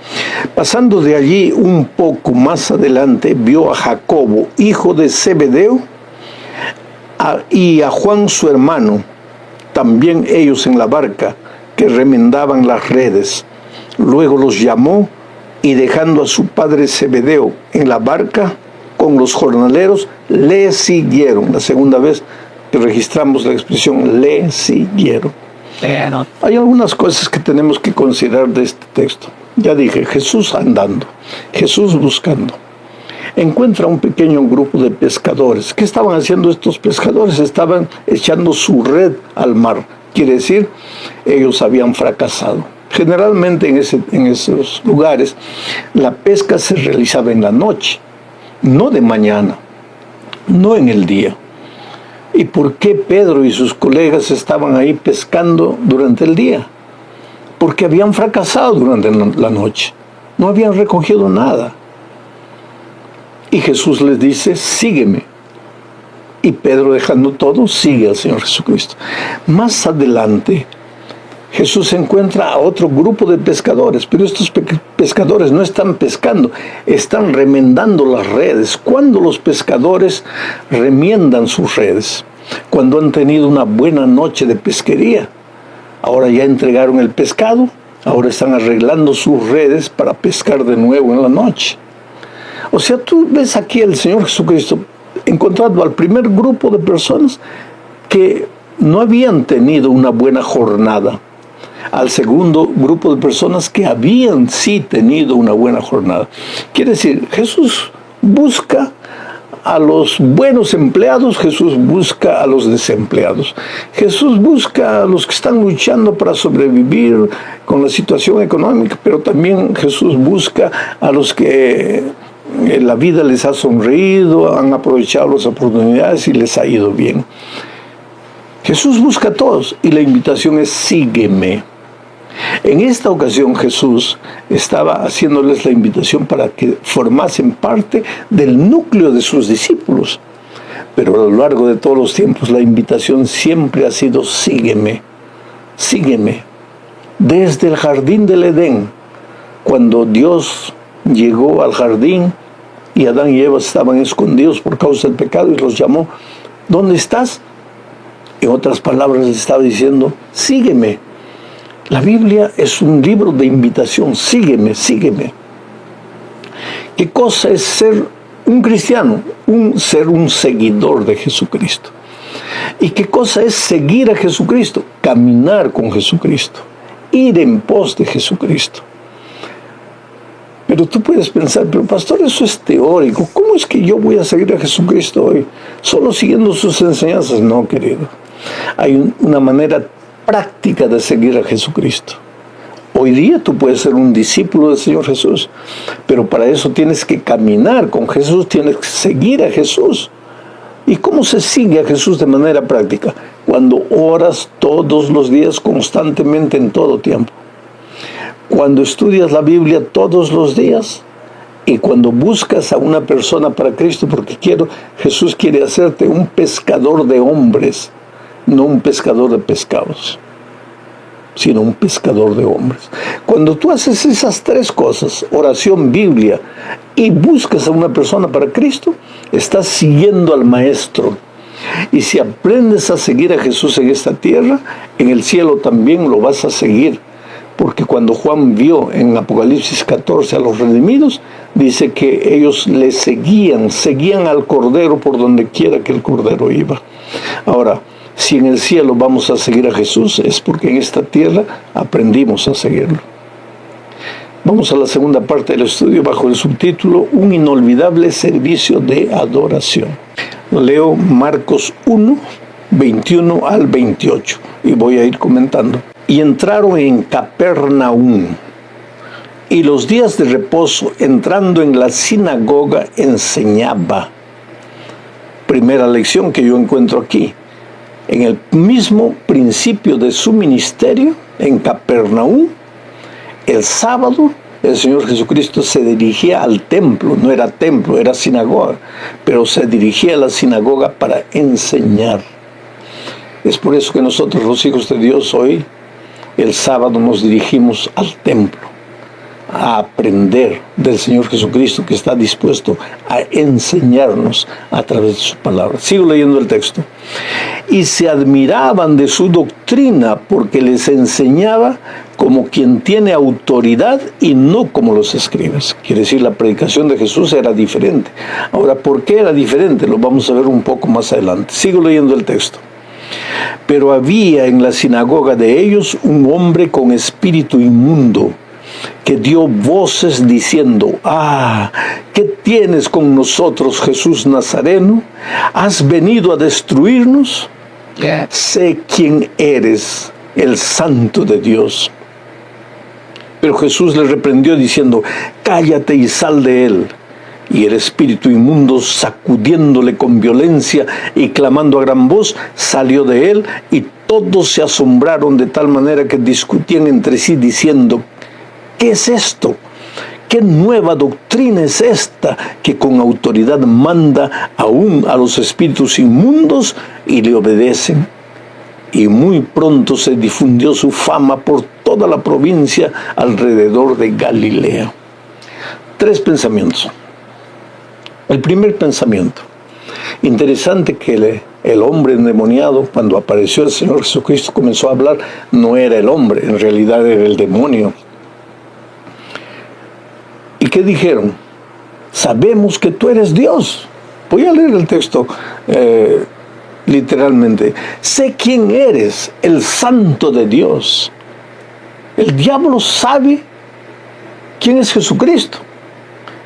Pasando de allí un poco más adelante, vio a Jacobo, hijo de Zebedeo, y a Juan su hermano, también ellos en la barca, que remendaban las redes. Luego los llamó y dejando a su padre Zebedeo en la barca con los jornaleros, le siguieron. La segunda vez que registramos la expresión le siguieron. Hay algunas cosas que tenemos que considerar de este texto. Ya dije, Jesús andando, Jesús buscando. Encuentra un pequeño grupo de pescadores. ¿Qué estaban haciendo estos pescadores? Estaban echando su red al mar. Quiere decir, ellos habían fracasado. Generalmente en esos lugares, la pesca se realizaba en la noche, no de mañana, no en el día. ¿Y por qué Pedro y sus colegas estaban ahí pescando durante el día? Porque habían fracasado durante la noche. No habían recogido nada. Y Jesús les dice, sígueme. Y Pedro, dejando todo, sigue al Señor Jesucristo. Más adelante, Jesús encuentra a otro grupo de pescadores, pero estos pescadores no están pescando, están remendando las redes. ¿Cuándo los pescadores remiendan sus redes? Cuando han tenido una buena noche de pesquería. Ahora ya entregaron el pescado, ahora están arreglando sus redes para pescar de nuevo en la noche. O sea, tú ves aquí al Señor Jesucristo encontrando al primer grupo de personas que no habían tenido una buena jornada, al segundo grupo de personas que habían sí tenido una buena jornada. Quiere decir, Jesús busca a los buenos empleados, Jesús busca a los desempleados. Jesús busca a los que están luchando para sobrevivir con la situación económica, pero también Jesús busca a los que la vida les ha sonreído, han aprovechado las oportunidades y les ha ido bien. Jesús busca a todos y la invitación es sígueme. En esta ocasión Jesús estaba haciéndoles la invitación para que formasen parte del núcleo de sus discípulos. Pero a lo largo de todos los tiempos la invitación siempre ha sido sígueme, sígueme. Desde el jardín del Edén, cuando Dios llegó al jardín y Adán y Eva estaban escondidos por causa del pecado y los llamó, ¿dónde estás? En otras palabras les estaba diciendo, sígueme. La Biblia es un libro de invitación, sígueme, sígueme. ¿Qué cosa es ser un cristiano? Ser un seguidor de Jesucristo. ¿Y qué cosa es seguir a Jesucristo? Caminar con Jesucristo, ir en pos de Jesucristo. Pero tú puedes pensar, pero pastor, eso es teórico. ¿Cómo es que yo voy a seguir a Jesucristo hoy? ¿Solo siguiendo sus enseñanzas? No, querido. Hay una manera práctica de seguir a Jesucristo. Hoy día tú puedes ser un discípulo del Señor Jesús, pero para eso tienes que caminar con Jesús, tienes que seguir a Jesús. ¿Y cómo se sigue a Jesús de manera práctica? Cuando oras todos los días, constantemente, en todo tiempo. Cuando estudias la Biblia todos los días y cuando buscas a una persona para Cristo, porque Jesús quiere hacerte un pescador de hombres, no un pescador de pescados, sino un pescador de hombres. Cuando tú haces esas tres cosas, oración, Biblia, y buscas a una persona para Cristo, estás siguiendo al Maestro. Y si aprendes a seguir a Jesús en esta tierra, en el cielo también lo vas a seguir. Porque cuando Juan vio en Apocalipsis 14 a los redimidos, dice que ellos le seguían al Cordero por donde quiera que el Cordero iba. Ahora, si en el cielo vamos a seguir a Jesús, es porque en esta tierra aprendimos a seguirlo. Vamos a la segunda parte del estudio bajo el subtítulo Un inolvidable servicio de adoración. Leo Marcos 1, 21 al 28 y voy a ir comentando. Y entraron en Capernaum, y los días de reposo, entrando en la sinagoga, enseñaba. Primera lección que yo encuentro aquí. En el mismo principio de su ministerio, en Capernaum, el sábado, el Señor Jesucristo se dirigía al templo. No era templo, era sinagoga, pero se dirigía a la sinagoga para enseñar. Es por eso que nosotros, los hijos de Dios, hoy, el sábado, nos dirigimos al templo a aprender del Señor Jesucristo, que está dispuesto a enseñarnos a través de su palabra. Sigo leyendo el texto. Y se admiraban de su doctrina, porque les enseñaba como quien tiene autoridad y no como los escribas. Quiere decir, la predicación de Jesús era diferente. Ahora, ¿por qué era diferente? Lo vamos a ver un poco más adelante. Sigo leyendo el texto. Pero había en la sinagoga de ellos un hombre con espíritu inmundo, que dio voces diciendo: ¿qué tienes con nosotros, Jesús Nazareno? ¿Has venido a destruirnos? Sé quién eres, el Santo de Dios. Pero Jesús le reprendió diciendo: cállate y sal de él. Y el espíritu inmundo, sacudiéndole con violencia y clamando a gran voz, salió de él, y todos se asombraron de tal manera que discutían entre sí diciendo: ¿qué es esto? ¿Qué nueva doctrina es esta que con autoridad manda aún a los espíritus inmundos y le obedecen? Y muy pronto se difundió su fama por toda la provincia alrededor de Galilea. 3 pensamientos. El primer pensamiento: interesante que el hombre endemoniado, cuando apareció el Señor Jesucristo, comenzó a hablar. No era el hombre, en realidad era el demonio. ¿Y qué dijeron? Sabemos que tú eres Dios. Voy a leer el texto literalmente. Sé quién eres, el Santo de Dios. El diablo sabe quién es Jesucristo.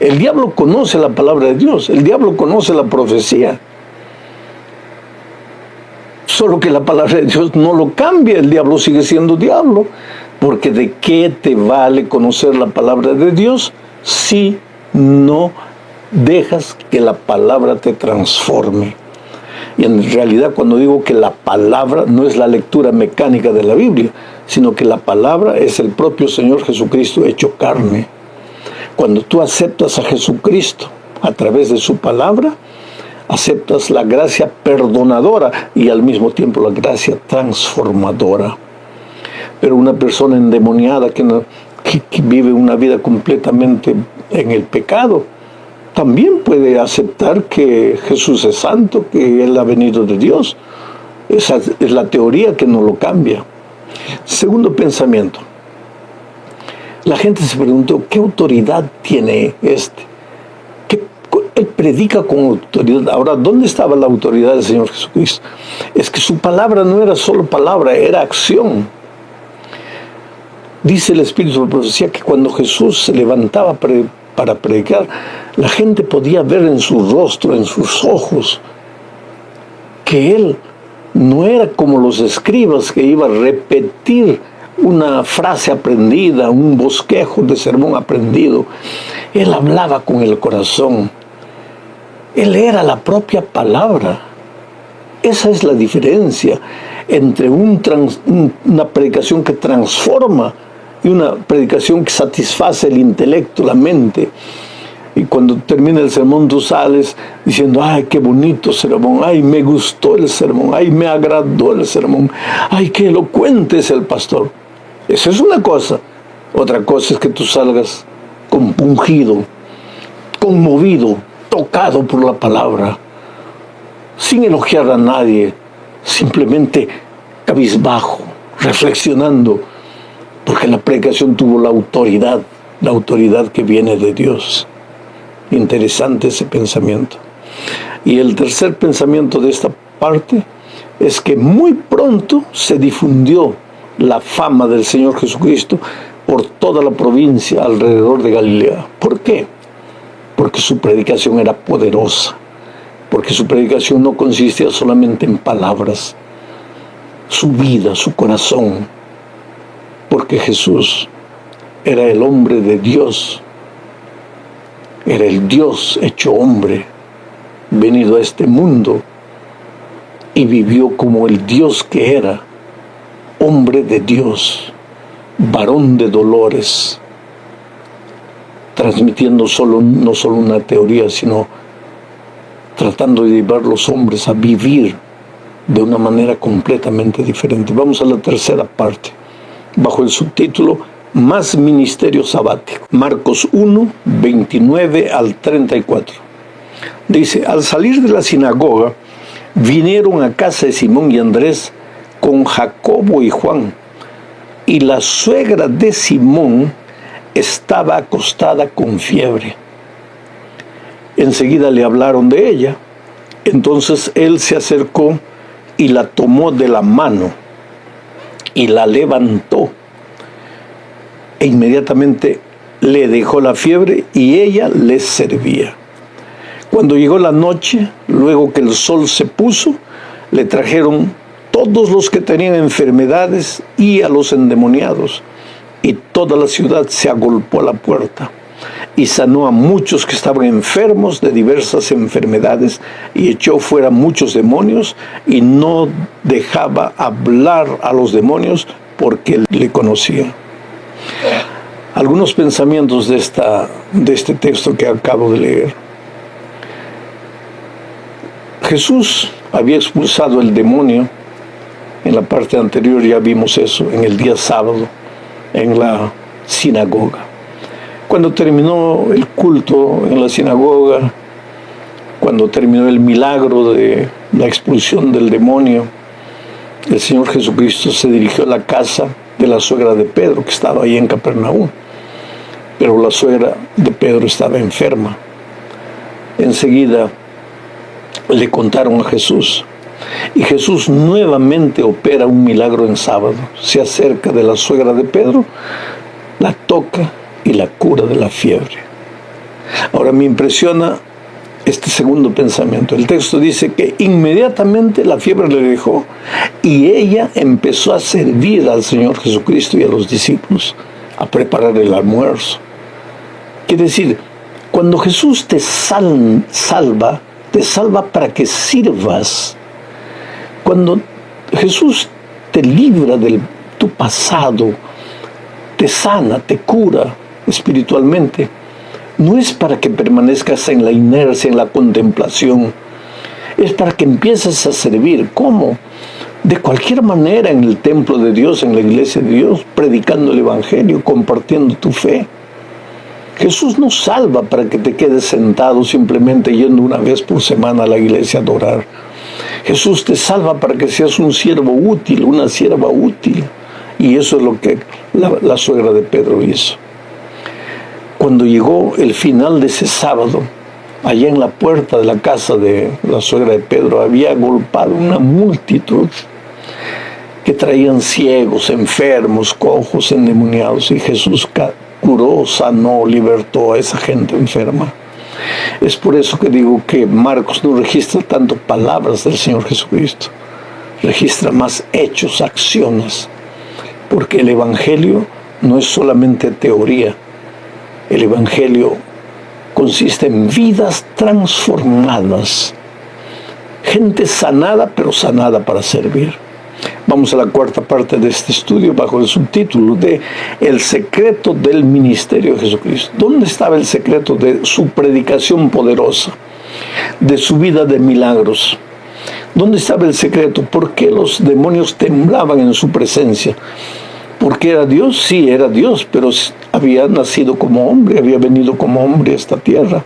El diablo conoce la palabra de Dios. El diablo conoce la profecía. Solo que la palabra de Dios no lo cambia. El diablo sigue siendo diablo. Porque ¿de qué te vale conocer la palabra de Dios si no dejas que la palabra te transforme? Y en realidad, cuando digo que la palabra no es la lectura mecánica de la Biblia, sino que la palabra es el propio Señor Jesucristo hecho carne. Cuando tú aceptas a Jesucristo a través de su palabra, aceptas la gracia perdonadora y al mismo tiempo la gracia transformadora. Pero una persona endemoniada que vive una vida completamente en el pecado, también puede aceptar que Jesús es santo, que Él ha venido de Dios. Esa es la teoría que no lo cambia. Segundo pensamiento. La gente se preguntó: ¿qué autoridad tiene este? Él predica con autoridad. Ahora, ¿dónde estaba la autoridad del Señor Jesucristo? Es que su palabra no era solo palabra, era acción. Dice el Espíritu de profecía que cuando Jesús se levantaba para predicar, la gente podía ver en su rostro, en sus ojos, que Él no era como los escribas, que iba a repetir una frase aprendida, un bosquejo de sermón aprendido. Él hablaba con el corazón. Él era la propia palabra. Esa es la diferencia entre una predicación que transforma y una predicación que satisface el intelecto, la mente. Y cuando termina el sermón tú sales diciendo: ¡ay, qué bonito sermón! ¡Ay, me gustó el sermón! ¡Ay, me agradó el sermón! ¡Ay, qué elocuente es el pastor! Eso es una cosa. Otra cosa es que tú salgas compungido, conmovido, tocado por la palabra, sin elogiar a nadie, simplemente cabizbajo, reflexionando, porque la predicación tuvo la autoridad que viene de Dios. Interesante ese pensamiento. Y el tercer pensamiento de esta parte es que muy pronto se difundió la fama del Señor Jesucristo por toda la provincia alrededor de Galilea. ¿Por qué? Porque su predicación era poderosa, porque su predicación no consistía solamente en palabras, su vida, su corazón, porque Jesús era el hombre de Dios, era el Dios hecho hombre, venido a este mundo, y vivió como el Dios que era, hombre de Dios, varón de dolores, transmitiendo no solo una teoría, sino tratando de llevar a los hombres a vivir de una manera completamente diferente. Vamos a la tercera parte, bajo el subtítulo Más ministerio sabático. Marcos 1, 29 al 34. Dice: al salir de la sinagoga, vinieron a casa de Simón y Andrés con Jacobo y Juan, y la suegra de Simón estaba acostada con fiebre. Enseguida le hablaron de ella. Entonces él se acercó y la tomó de la mano y la levantó. E inmediatamente le dejó la fiebre y ella les servía. Cuando llegó la noche, luego que el sol se puso, le trajeron todos los que tenían enfermedades y a los endemoniados, y toda la ciudad se agolpó a la puerta, y sanó a muchos que estaban enfermos de diversas enfermedades, y echó fuera muchos demonios, y no dejaba hablar a los demonios porque le conocían. Algunos pensamientos de este texto que acabo de leer. Jesús había expulsado el demonio. En la parte anterior ya vimos eso, en el día sábado, en la sinagoga. Cuando terminó el culto en la sinagoga, cuando terminó el milagro de la expulsión del demonio, el Señor Jesucristo se dirigió a la casa de la suegra de Pedro, que estaba ahí en Capernaum. Pero la suegra de Pedro estaba enferma. Enseguida le contaron a Jesús. Y Jesús nuevamente opera un milagro en sábado. Se acerca de la suegra de Pedro, la toca y la cura de la fiebre. Ahora me impresiona este segundo pensamiento. El texto dice que inmediatamente la fiebre le dejó y ella empezó a servir al Señor Jesucristo y a los discípulos, a preparar el almuerzo. Quiere decir, cuando Jesús te salva para que sirvas. Cuando Jesús te libra de tu pasado, te sana, te cura espiritualmente, no es para que permanezcas en la inercia, en la contemplación, es para que empieces a servir. ¿Cómo? De cualquier manera, en el templo de Dios, en la iglesia de Dios, predicando el evangelio, compartiendo tu fe. Jesús no salva para que te quedes sentado simplemente yendo una vez por semana a la iglesia a adorar. Jesús te salva para que seas un siervo útil, una sierva útil. Y eso es lo que la suegra de Pedro hizo. Cuando llegó el final de ese sábado, allá en la puerta de la casa de la suegra de Pedro, había agolpado una multitud que traían ciegos, enfermos, cojos, endemoniados. Y Jesús curó, sanó, libertó a esa gente enferma. Es por eso que digo que Marcos no registra tanto palabras del Señor Jesucristo, registra más hechos, acciones, porque el Evangelio no es solamente teoría. El Evangelio consiste en vidas transformadas, gente sanada, pero sanada para servir. Vamos a la cuarta parte de este estudio bajo el subtítulo de El secreto del ministerio de Jesucristo. ¿Dónde estaba el secreto de su predicación poderosa, de su vida de milagros? ¿Dónde estaba el secreto? ¿Por qué los demonios temblaban en su presencia? ¿Porque era Dios? Sí, era Dios, pero había nacido como hombre, había venido como hombre a esta tierra.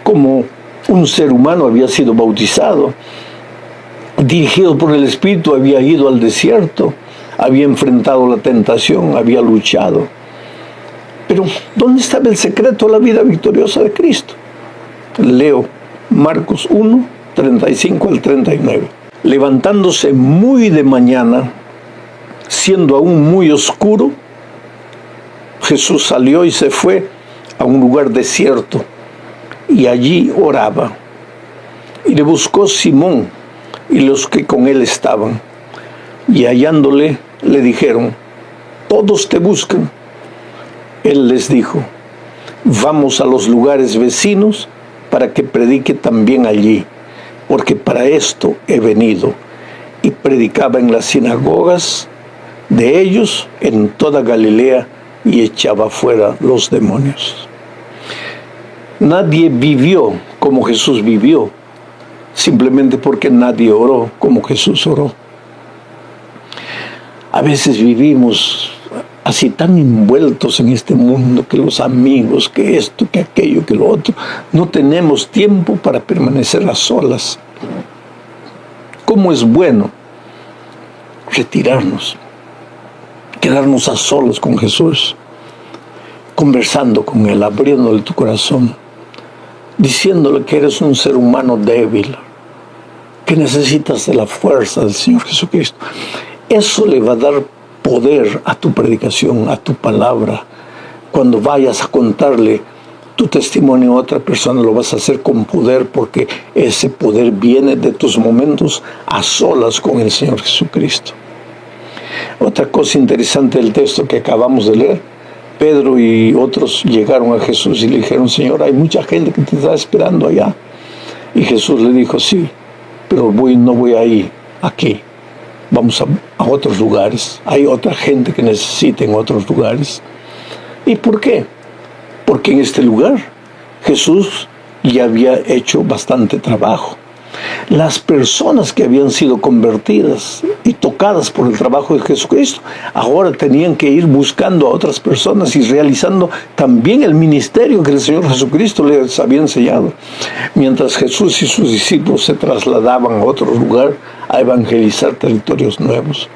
Como un ser humano había sido bautizado. Dirigido por el Espíritu, había ido al desierto, había enfrentado la tentación, había luchado. Pero, ¿dónde estaba el secreto de la vida victoriosa de Cristo? Leo Marcos 1, 35 al 39. Levantándose muy de mañana, siendo aún muy oscuro, Jesús salió y se fue a un lugar desierto, y allí oraba. Y le buscó Simón y los que con él estaban, y hallándole le dijeron: todos te buscan. Él les dijo: vamos a los lugares vecinos para que predique también allí, porque para esto he venido. Y predicaba en las sinagogas de ellos en toda Galilea y echaba fuera los demonios. Nadie vivió como Jesús vivió, simplemente porque nadie oró como Jesús oró. A veces vivimos así tan envueltos en este mundo, que los amigos, que esto, que aquello, que lo otro. No tenemos tiempo para permanecer a solas. ¿Cómo es bueno retirarnos? quedarnos a solas con Jesús, conversando con Él, abriéndole tu corazón, diciéndole que eres un ser humano débil, que necesitas de la fuerza del Señor Jesucristo. Eso le va a dar poder a tu predicación, a tu palabra. Cuando vayas a contarle tu testimonio a otra persona, lo vas a hacer con poder, porque ese poder viene de tus momentos a solas con el Señor Jesucristo. Otra cosa interesante del texto que acabamos de leer: Pedro y otros llegaron a Jesús y le dijeron: Señor, hay mucha gente que te está esperando allá. Y Jesús le dijo: sí, pero no voy ahí, aquí. Vamos a otros lugares. Hay otra gente que necesita en otros lugares. ¿Y por qué? Porque en este lugar Jesús ya había hecho bastante trabajo. Las personas que habían sido convertidas y tocadas por el trabajo de Jesucristo, ahora tenían que ir buscando a otras personas y realizando también el ministerio que el Señor Jesucristo les había enseñado. Mientras Jesús y sus discípulos se trasladaban a otro lugar a evangelizar territorios nuevos.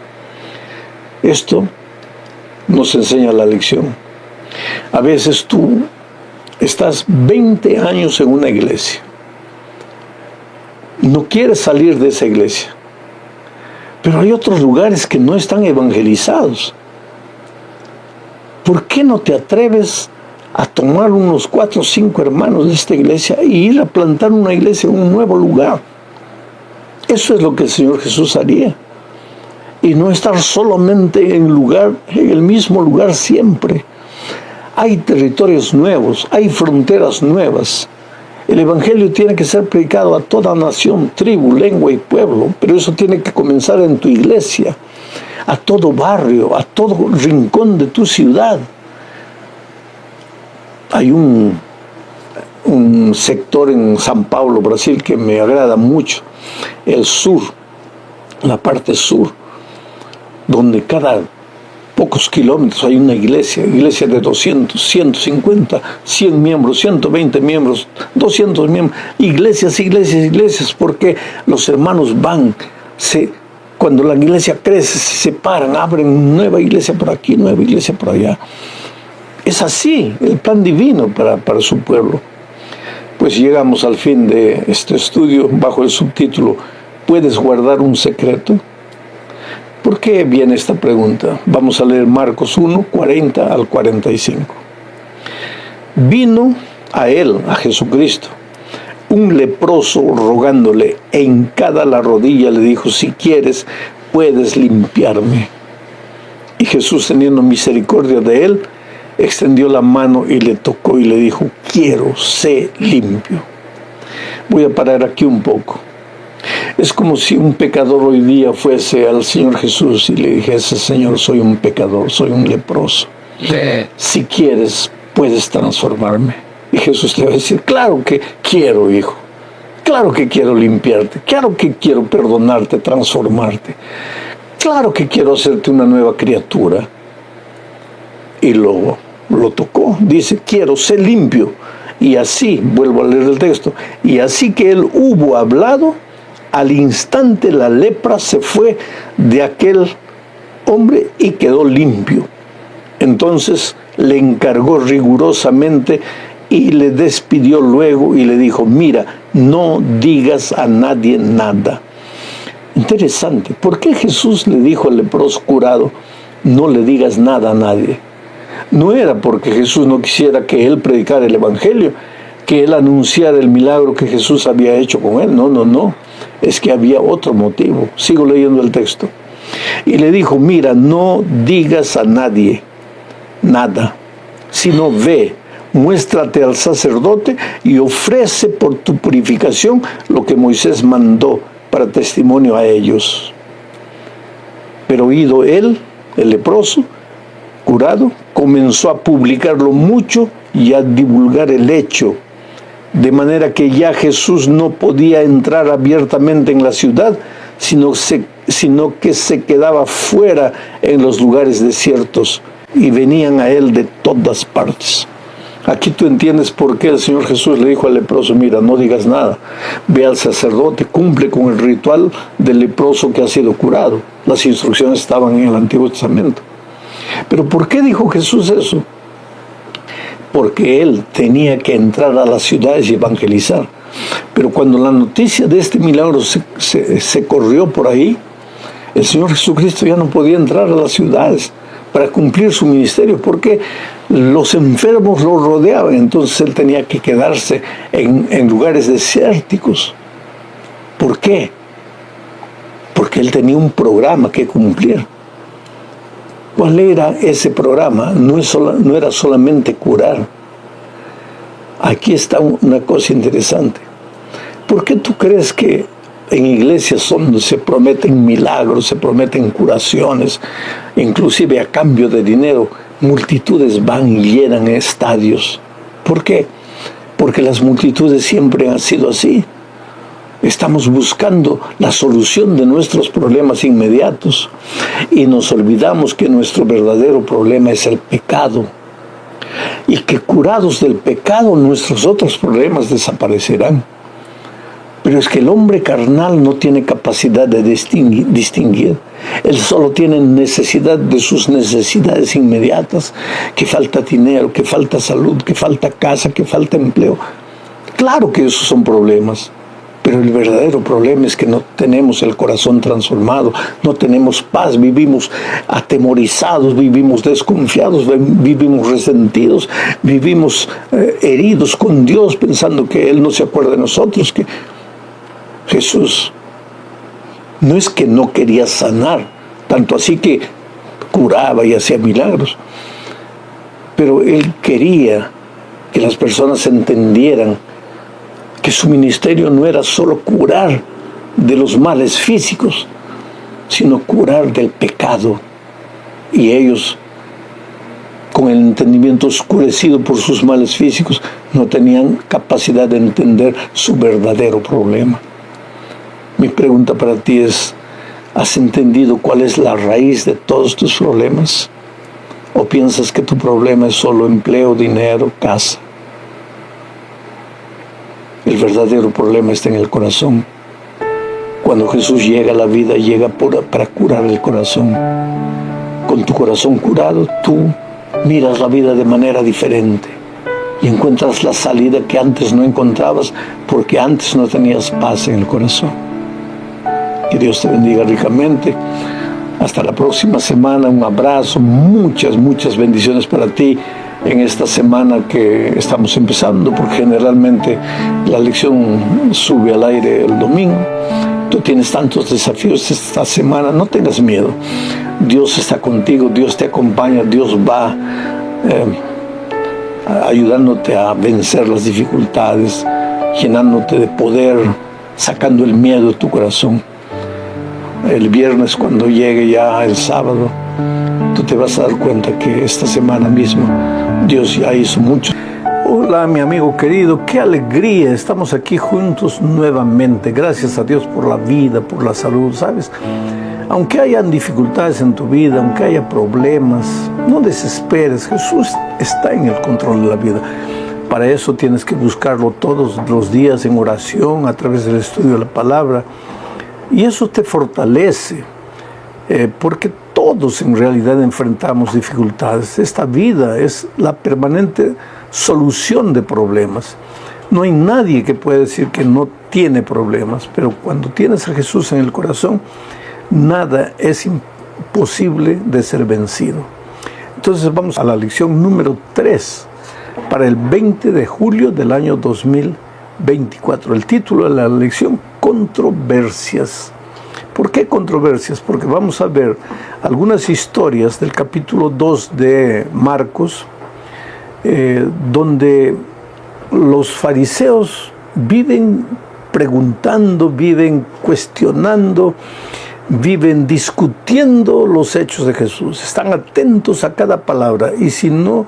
Esto nos enseña la lección. A veces tú estás 20 años en una iglesia. No quieres salir de esa iglesia. Pero hay otros lugares que no están evangelizados. ¿Por qué no te atreves a tomar unos 4 o 5 hermanos de esta iglesia y ir a plantar una iglesia en un nuevo lugar? Eso es lo que el Señor Jesús haría. Y no estar solamente en el mismo lugar siempre. Hay territorios nuevos, hay fronteras nuevas. El Evangelio tiene que ser predicado a toda nación, tribu, lengua y pueblo, pero eso tiene que comenzar en tu iglesia, a todo barrio, a todo rincón de tu ciudad. Hay un sector en San Paulo, Brasil, que me agrada mucho, el sur, la parte sur, donde cada pocos kilómetros hay una iglesia de 200, 150, 100 miembros, 120 miembros, 200 miembros, iglesias, porque los hermanos van, cuando la iglesia crece, se separan, abren nueva iglesia por aquí, nueva iglesia por allá. Es así el plan divino para su pueblo. Pues llegamos al fin de este estudio bajo el subtítulo: ¿puedes guardar un secreto? ¿Por qué viene esta pregunta? Vamos a leer Marcos 1, 40 al 45. Vino a él, a Jesucristo, un leproso rogándole, e hincada la rodilla le dijo: si quieres, puedes limpiarme. Y Jesús, teniendo misericordia de él, extendió la mano y le tocó y le dijo: quiero, sé limpio. Voy a parar aquí un poco. Es como si un pecador hoy día fuese al Señor Jesús y le dijese: Señor, soy un pecador, soy un leproso. Si quieres, puedes transformarme. Y Jesús te va a decir: claro que quiero, hijo. Claro que quiero limpiarte. Claro que quiero perdonarte, transformarte. Claro que quiero hacerte una nueva criatura. Y lo tocó. Dice: quiero, sé limpio. Y así, vuelvo a leer el texto, y así que él hubo hablado, al instante la lepra se fue de aquel hombre y quedó limpio. Entonces le encargó rigurosamente y le despidió luego y le dijo: mira, no digas a nadie nada. Interesante. ¿Por qué Jesús le dijo al leproso curado: no le digas nada a nadie? No era porque Jesús no quisiera que él predicara el Evangelio, que él anunciara el milagro que Jesús había hecho con él. No. Es que había otro motivo. Sigo leyendo el texto. Y le dijo: mira, no digas a nadie nada, sino ve, muéstrate al sacerdote y ofrece por tu purificación lo que Moisés mandó para testimonio a ellos. Pero oído él, el leproso, curado, comenzó a publicarlo mucho y a divulgar el hecho, de manera que ya Jesús no podía entrar abiertamente en la ciudad, sino que se quedaba fuera en los lugares desiertos, y venían a él de todas partes. Aquí tú entiendes por qué el Señor Jesús le dijo al leproso: mira, no digas nada, ve al sacerdote, cumple con el ritual del leproso que ha sido curado. Las instrucciones estaban en el Antiguo Testamento. Pero ¿por qué dijo Jesús eso? Porque él tenía que entrar a las ciudades y evangelizar. Pero cuando la noticia de este milagro se corrió por ahí, el Señor Jesucristo ya no podía entrar a las ciudades para cumplir su ministerio, porque los enfermos lo rodeaban. Entonces él tenía que quedarse en lugares desérticos. ¿Por qué? Porque él tenía un programa que cumplir. ¿Cuál era ese programa? No era solamente curar. Aquí está una cosa interesante. ¿Por qué tú crees que en iglesias donde se prometen milagros, se prometen curaciones, inclusive a cambio de dinero, multitudes van y llenan estadios? ¿Por qué? Porque las multitudes siempre han sido así. Estamos buscando la solución de nuestros problemas inmediatos y nos olvidamos que nuestro verdadero problema es el pecado, y que curados del pecado nuestros otros problemas desaparecerán. Pero es que el hombre carnal no tiene capacidad de distinguir. Él solo tiene necesidad de sus necesidades inmediatas, que falta dinero, que falta salud, que falta casa, que falta empleo. Claro que esos son problemas. Pero el verdadero problema es que no tenemos el corazón transformado, no tenemos paz, vivimos atemorizados, vivimos desconfiados, vivimos resentidos, vivimos heridos con Dios, pensando que Él no se acuerda de nosotros, que Jesús no es que no quería sanar, tanto así que curaba y hacía milagros, pero Él quería que las personas entendieran que su ministerio no era solo curar de los males físicos, sino curar del pecado. Y ellos, con el entendimiento oscurecido por sus males físicos, no tenían capacidad de entender su verdadero problema. Mi pregunta para ti es, ¿has entendido cuál es la raíz de todos tus problemas? ¿O piensas que tu problema es solo empleo, dinero, casa? El verdadero problema está en el corazón. Cuando Jesús llega a la vida, llega para curar el corazón. Con tu corazón curado, tú miras la vida de manera diferente y encuentras la salida que antes no encontrabas, porque antes no tenías paz en el corazón. Que Dios te bendiga ricamente. Hasta la próxima semana. Un abrazo, muchas bendiciones para ti en esta semana que estamos empezando, porque generalmente la lección sube al aire el domingo. Tú tienes tantos desafíos esta semana, no tengas miedo. Dios está contigo, Dios te acompaña, Dios va ayudándote a vencer las dificultades, llenándote de poder, sacando el miedo de tu corazón. El viernes, cuando llegue ya el sábado, tú te vas a dar cuenta que esta semana misma Dios ya hizo mucho. Hola, mi amigo querido, qué alegría, estamos aquí juntos nuevamente. Gracias a Dios por la vida, por la salud, ¿sabes? Aunque hayan dificultades en tu vida, aunque haya problemas, no desesperes. Jesús está en el control de la vida. Para eso tienes que buscarlo todos los días en oración, a través del estudio de la palabra. Y eso te fortalece, porque todos en realidad enfrentamos dificultades. Esta vida es la permanente solución de problemas. No hay nadie que pueda decir que no tiene problemas, pero cuando tienes a Jesús en el corazón, nada es imposible de ser vencido. Entonces vamos a la lección número 3 para el 20 de julio del año 2024. El título de la lección: Controversias. ¿Por qué controversias? Porque vamos a ver algunas historias del capítulo 2 de Marcos, donde los fariseos viven preguntando, viven cuestionando, viven discutiendo los hechos de Jesús. Están atentos a cada palabra, y si no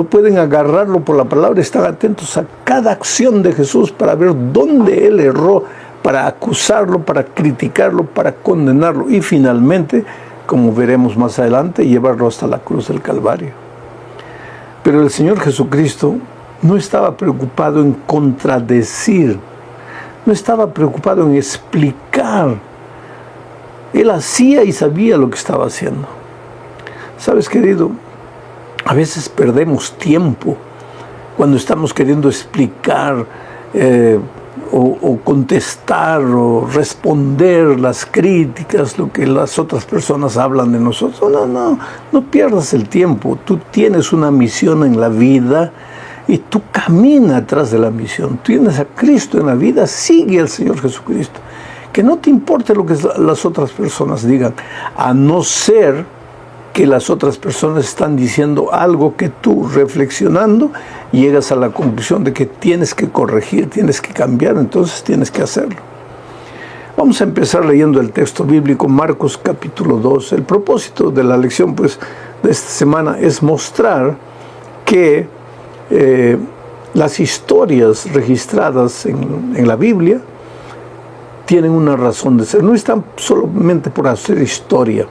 pueden agarrarlo por la palabra, están atentos a cada acción de Jesús para ver dónde Él erró, para acusarlo, para criticarlo, para condenarlo y finalmente, como veremos más adelante, llevarlo hasta la cruz del Calvario. Pero el Señor Jesucristo no estaba preocupado en contradecir, no estaba preocupado en explicar. Él hacía y sabía lo que estaba haciendo. Sabes, querido, a veces perdemos tiempo cuando estamos queriendo explicar o contestar o responder las críticas, lo que las otras personas hablan de nosotros. No pierdas el tiempo. Tú tienes una misión en la vida y tú camina atrás de la misión. Tienes a Cristo en la vida, sigue al Señor Jesucristo. Que no te importe lo que las otras personas digan, a no ser que las otras personas están diciendo algo que tú, reflexionando, llegas a la conclusión de que tienes que corregir, tienes que cambiar, entonces tienes que hacerlo. Vamos a empezar leyendo el texto bíblico, Marcos capítulo 2. El propósito de la lección, pues, de esta semana es mostrar que las historias registradas en la Biblia tienen una razón de ser. No están solamente por hacer historia.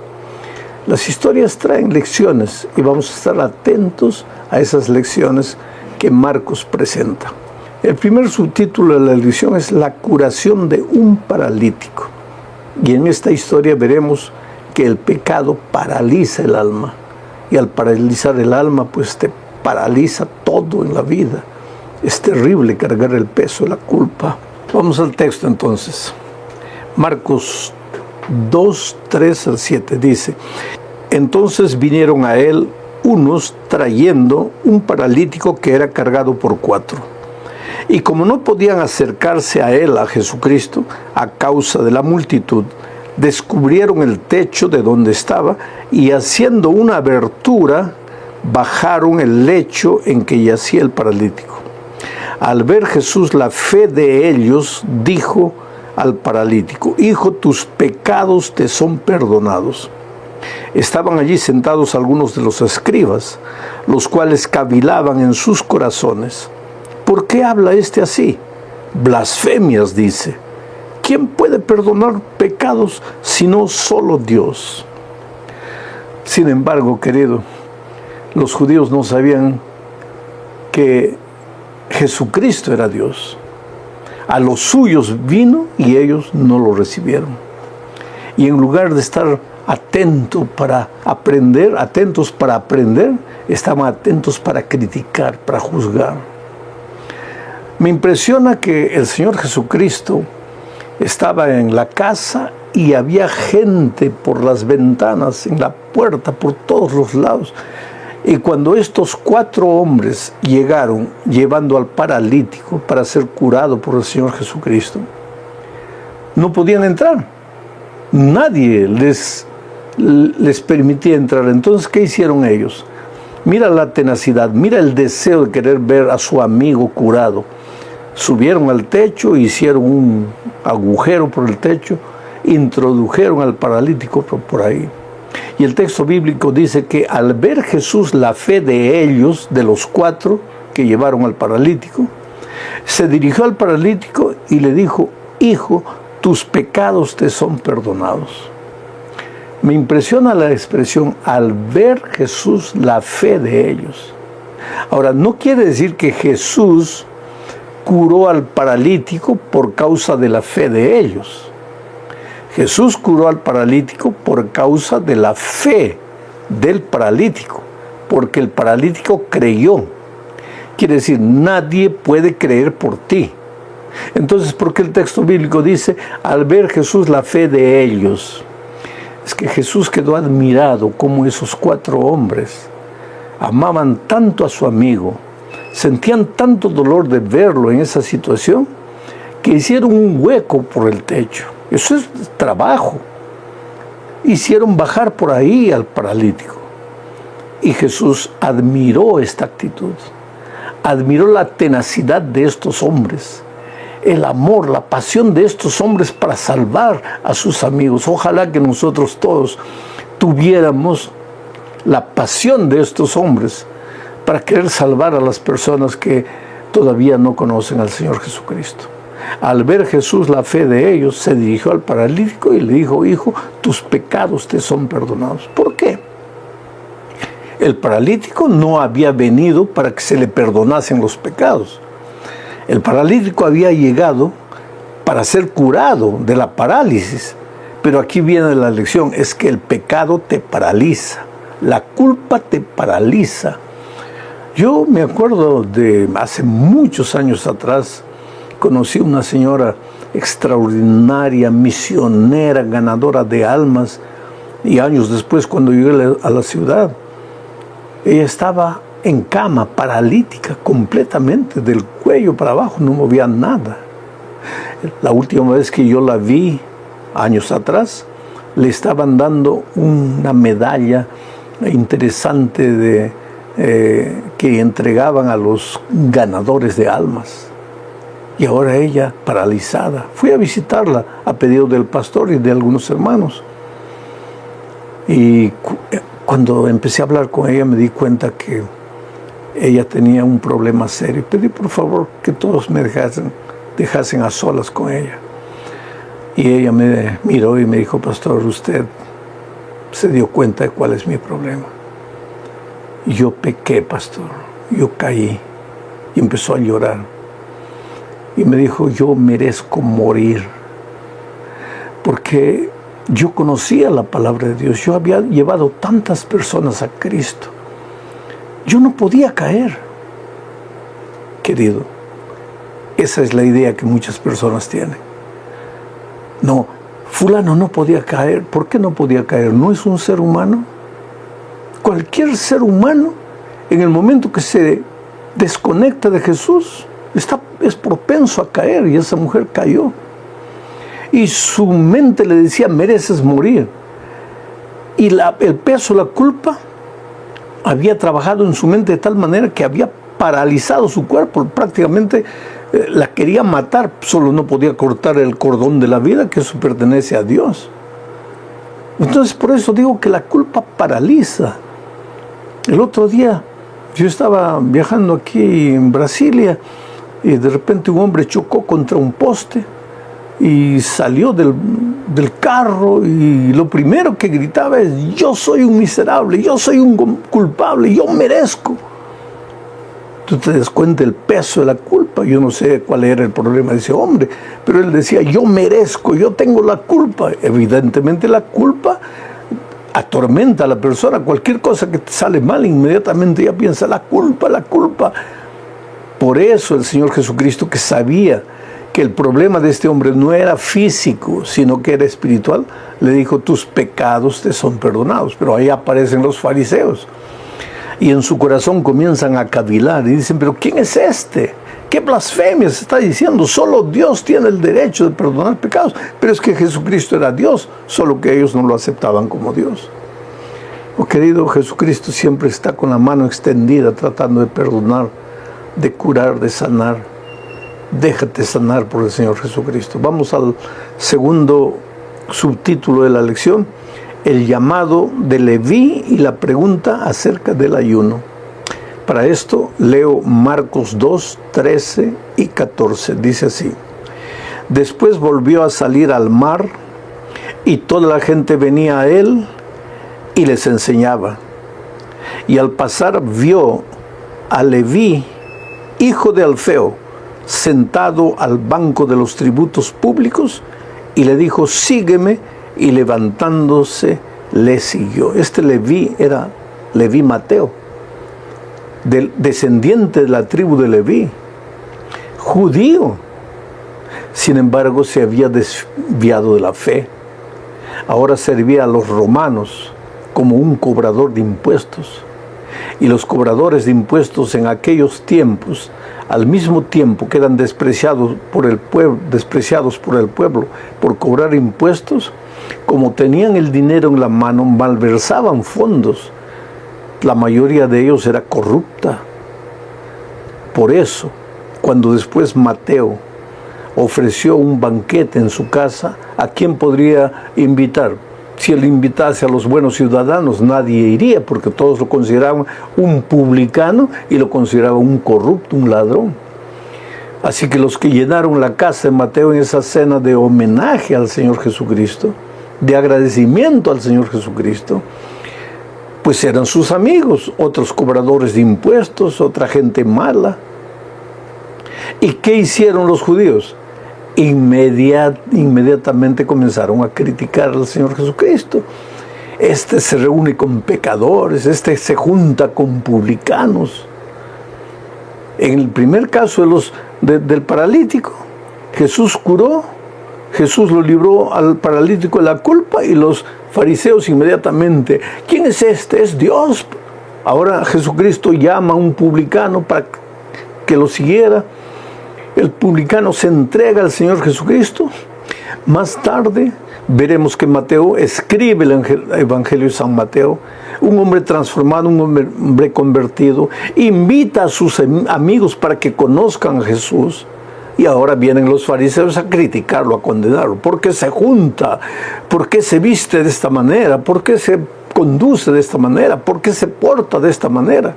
Las historias traen lecciones y vamos a estar atentos a esas lecciones que Marcos presenta. El primer subtítulo de la lección es la curación de un paralítico. Y en esta historia veremos que el pecado paraliza el alma. Y al paralizar el alma, pues te paraliza todo en la vida. Es terrible cargar el peso de la culpa. Vamos al texto entonces. Marcos 2, 3 al 7 dice: entonces vinieron a él unos trayendo un paralítico que era cargado por 4. Y como no podían acercarse a él, a Jesucristo, a causa de la multitud, descubrieron el techo de donde estaba y haciendo una abertura, bajaron el lecho en que yacía el paralítico. Al ver Jesús la fe de ellos, dijo al paralítico: hijo, tus pecados te son perdonados. Estaban allí sentados algunos de los escribas, los cuales cavilaban en sus corazones: ¿por qué habla este así? Blasfemias dice. ¿Quién puede perdonar pecados sino solo Dios? Sin embargo, querido, los judíos no sabían que Jesucristo era Dios. A los suyos vino y ellos no lo recibieron. Y en lugar de estar atentos para aprender, estaban atentos para criticar, para juzgar. Me impresiona que el Señor Jesucristo estaba en la casa y había gente por las ventanas, en la puerta, por todos los lados. Y cuando estos 4 hombres llegaron llevando al paralítico para ser curado por el Señor Jesucristo, no podían entrar. Nadie les permitía entrar. Entonces, ¿qué hicieron ellos? Mira la tenacidad, mira el deseo de querer ver a su amigo curado. Subieron al techo, hicieron un agujero por el techo, introdujeron al paralítico por ahí. Y el texto bíblico dice que al ver Jesús la fe de ellos, de los 4 que llevaron al paralítico, se dirigió al paralítico y le dijo: hijo, tus pecados te son perdonados. Me impresiona la expresión al ver Jesús la fe de ellos. Ahora, no quiere decir que Jesús curó al paralítico por causa de la fe de ellos. Jesús curó al paralítico por causa de la fe del paralítico, porque el paralítico creyó. Quiere decir, nadie puede creer por ti. Entonces, ¿por qué el texto bíblico dice, al ver Jesús la fe de ellos? Es que Jesús quedó admirado como esos 4 hombres amaban tanto a su amigo, sentían tanto dolor de verlo en esa situación, que hicieron un hueco por el techo. Eso es trabajo. Hicieron bajar por ahí al paralítico. Y Jesús admiró esta actitud. Admiró la tenacidad de estos hombres. El amor, la pasión de estos hombres para salvar a sus amigos. Ojalá que nosotros todos tuviéramos la pasión de estos hombres para querer salvar a las personas que todavía no conocen al Señor Jesucristo. Al ver Jesús la fe de ellos, se dirigió al paralítico y le dijo: hijo, tus pecados te son perdonados. ¿Por qué? El paralítico no había venido para que se le perdonasen los pecados. El paralítico había llegado para ser curado de la parálisis. Pero aquí viene la lección, es que el pecado te paraliza. La culpa te paraliza. Yo me acuerdo de hace muchos años atrás, conocí a una señora extraordinaria, misionera, ganadora de almas, y años después, cuando llegué a la ciudad, ella estaba en cama, paralítica completamente, del cuello para abajo, no movía nada. La última vez que yo la vi, años atrás, le estaban dando una medalla interesante que entregaban a los ganadores de almas. Y ahora ella paralizada. Fui a visitarla a pedido del pastor y de algunos hermanos. Y cuando empecé a hablar con ella me di cuenta que ella tenía un problema serio. Pedí por favor que todos me dejasen a solas con ella. Y ella me miró y me dijo: pastor, usted se dio cuenta de cuál es mi problema. Y yo pequé, pastor, yo caí. Y empezó a llorar. Y me dijo: yo merezco morir. Porque yo conocía la palabra de Dios. Yo había llevado tantas personas a Cristo. Yo no podía caer. Querido, esa es la idea que muchas personas tienen. No, fulano no podía caer. ¿Por qué no podía caer? ¿No es un ser humano? Cualquier ser humano, en el momento que se desconecta de Jesús, es propenso a caer, y esa mujer cayó. Y su mente le decía: mereces morir. Y el peso, la culpa, había trabajado en su mente de tal manera que había paralizado su cuerpo. Prácticamente la quería matar, solo no podía cortar el cordón de la vida, que eso pertenece a Dios. Entonces, por eso digo que la culpa paraliza. El otro día yo estaba viajando aquí en Brasilia y de repente un hombre chocó contra un poste y salió del carro, y lo primero que gritaba es: yo soy un miserable, yo soy un culpable, yo merezco. Tú te das cuenta del peso de la culpa. Yo no sé cuál era el problema de ese hombre, pero él decía: yo merezco, yo tengo la culpa. Evidentemente la culpa atormenta a la persona. Cualquier cosa que te sale mal, inmediatamente ya piensa: la culpa, la culpa. Por eso el Señor Jesucristo, que sabía que el problema de este hombre no era físico, sino que era espiritual, le dijo: tus pecados te son perdonados. Pero ahí aparecen los fariseos, y en su corazón comienzan a cavilar y dicen: pero ¿quién es este? ¿Qué blasfemia se está diciendo? Solo Dios tiene el derecho de perdonar pecados. Pero es que Jesucristo era Dios, solo que ellos no lo aceptaban como Dios. Oh, querido, Jesucristo siempre está con la mano extendida, tratando de perdonar, de curar, de sanar. Déjate sanar por el Señor Jesucristo. Vamos al segundo subtítulo de la lección: el llamado de Leví y la pregunta acerca del ayuno. Para esto leo Marcos 2, 13 y 14. Dice así: después volvió a salir al mar, y toda la gente venía a él y les enseñaba. Y al pasar vio a Leví, hijo de Alfeo, sentado al banco de los tributos públicos, y le dijo: sígueme. Y levantándose le siguió. Este Leví era Leví Mateo, descendiente de la tribu de Leví, judío. Sin embargo, se había desviado de la fe. Ahora servía a los romanos como un cobrador de impuestos. Y los cobradores de impuestos en aquellos tiempos, al mismo tiempo que eran despreciados por el pueblo por cobrar impuestos, como tenían el dinero en la mano, malversaban fondos. La mayoría de ellos era corrupta. Por eso, cuando después Mateo ofreció un banquete en su casa, ¿a quién podría invitar? Si él invitase a los buenos ciudadanos, nadie iría, porque todos lo consideraban un publicano y lo consideraban un corrupto, un ladrón. Así que los que llenaron la casa de Mateo en esa cena de homenaje al Señor Jesucristo, de agradecimiento al Señor Jesucristo, pues eran sus amigos, otros cobradores de impuestos, otra gente mala. ¿Y qué hicieron los judíos? Inmediatamente comenzaron a criticar al Señor Jesucristo. este se reúne con pecadores, este se junta con publicanos. En el primer caso del paralítico, Jesús curó, Jesús lo libró al paralítico de la culpa y los fariseos inmediatamente, ¿quién es este? Es Dios. Ahora Jesucristo llama a un publicano para que lo siguiera. El publicano se entrega al Señor Jesucristo. Más tarde veremos que Mateo escribe el Evangelio de San Mateo. Un hombre transformado, un hombre convertido, invita a sus amigos para que conozcan a Jesús. Y ahora vienen los fariseos a criticarlo, a condenarlo. ¿Por qué se junta? ¿Por qué se viste de esta manera? ¿Por qué se conduce de esta manera? ¿Por qué se porta de esta manera?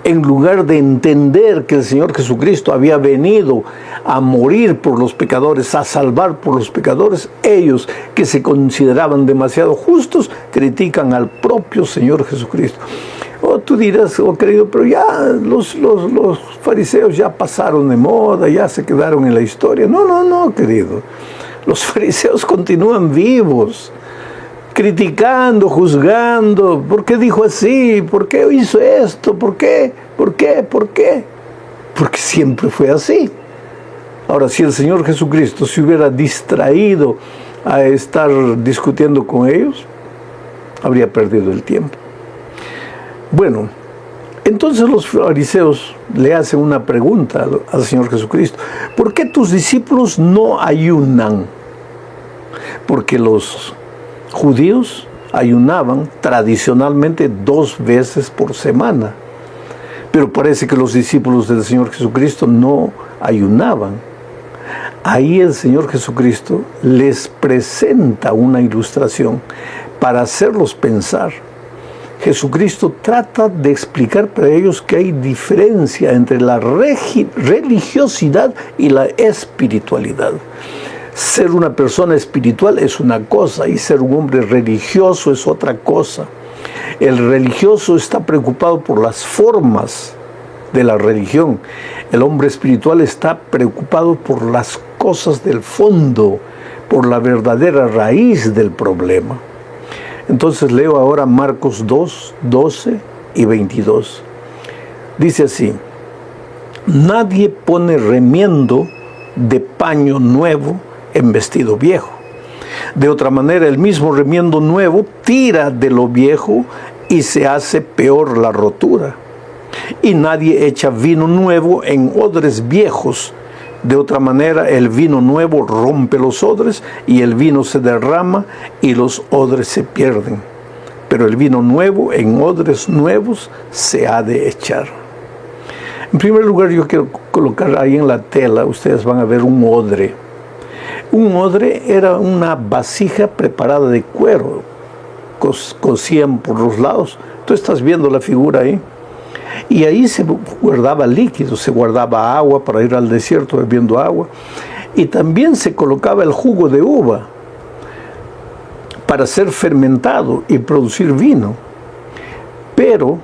En lugar de entender que el Señor Jesucristo había venido a morir por los pecadores, a salvar por los pecadores, ellos que se consideraban demasiado justos, critican al propio Señor Jesucristo. O tú dirás, oh querido, pero ya los fariseos ya pasaron de moda, ya se quedaron en la historia. No, querido. Los fariseos continúan vivos, criticando, juzgando. ¿Por qué dijo así? ¿Por qué hizo esto? ¿Por qué? ¿Por qué? ¿Por qué? Porque siempre fue así. Ahora, si el Señor Jesucristo se hubiera distraído a estar discutiendo con ellos, habría perdido el tiempo. Bueno, entonces los fariseos le hacen una pregunta al Señor Jesucristo. ¿Por qué tus discípulos no ayunan? Porque los judíos ayunaban tradicionalmente 2 veces por semana. Pero parece que los discípulos del Señor Jesucristo no ayunaban. Ahí el Señor Jesucristo les presenta una ilustración para hacerlos pensar. Jesucristo trata de explicar para ellos que hay diferencia entre la religiosidad y la espiritualidad. Ser una persona espiritual es una cosa y ser un hombre religioso es otra cosa. El religioso está preocupado por las formas de la religión. El hombre espiritual está preocupado por las cosas del fondo, por la verdadera raíz del problema. Entonces leo ahora Marcos 2, 12 y 22. Dice así: nadie pone remiendo de paño nuevo en vestido viejo. De otra manera, el mismo remiendo nuevo tira de lo viejo y se hace peor la rotura. Y nadie echa vino nuevo en odres viejos. De otra manera, el vino nuevo rompe los odres y el vino se derrama y los odres se pierden. Pero el vino nuevo en odres nuevos se ha de echar. En primer lugar, yo quiero colocar ahí en la tela, ustedes van a ver un odre. Un odre era una vasija preparada de cuero, cosían por los lados. Tú estás viendo la figura ahí. Y ahí se guardaba líquido, se guardaba agua para ir al desierto bebiendo agua. Y también se colocaba el jugo de uva para ser fermentado y producir vino. Pero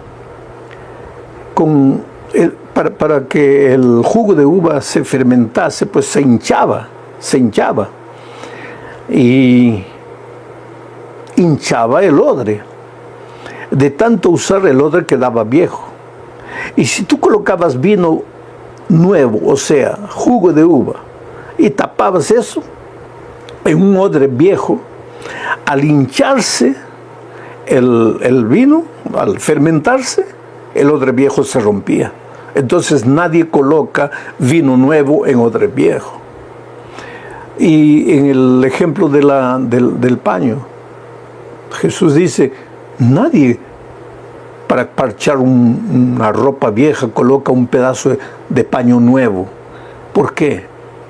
para que el jugo de uva se fermentase, pues se hinchaba. Y hinchaba el odre. De tanto usar el odre quedaba viejo. Y si tú colocabas vino nuevo, o sea, jugo de uva, y tapabas eso en un odre viejo, al hincharse el vino, al fermentarse, el odre viejo se rompía. Entonces nadie coloca vino nuevo en odre viejo. Y en el ejemplo del paño, Jesús dice, nadie para parchar una ropa vieja coloca un pedazo de paño nuevo. ¿Por qué?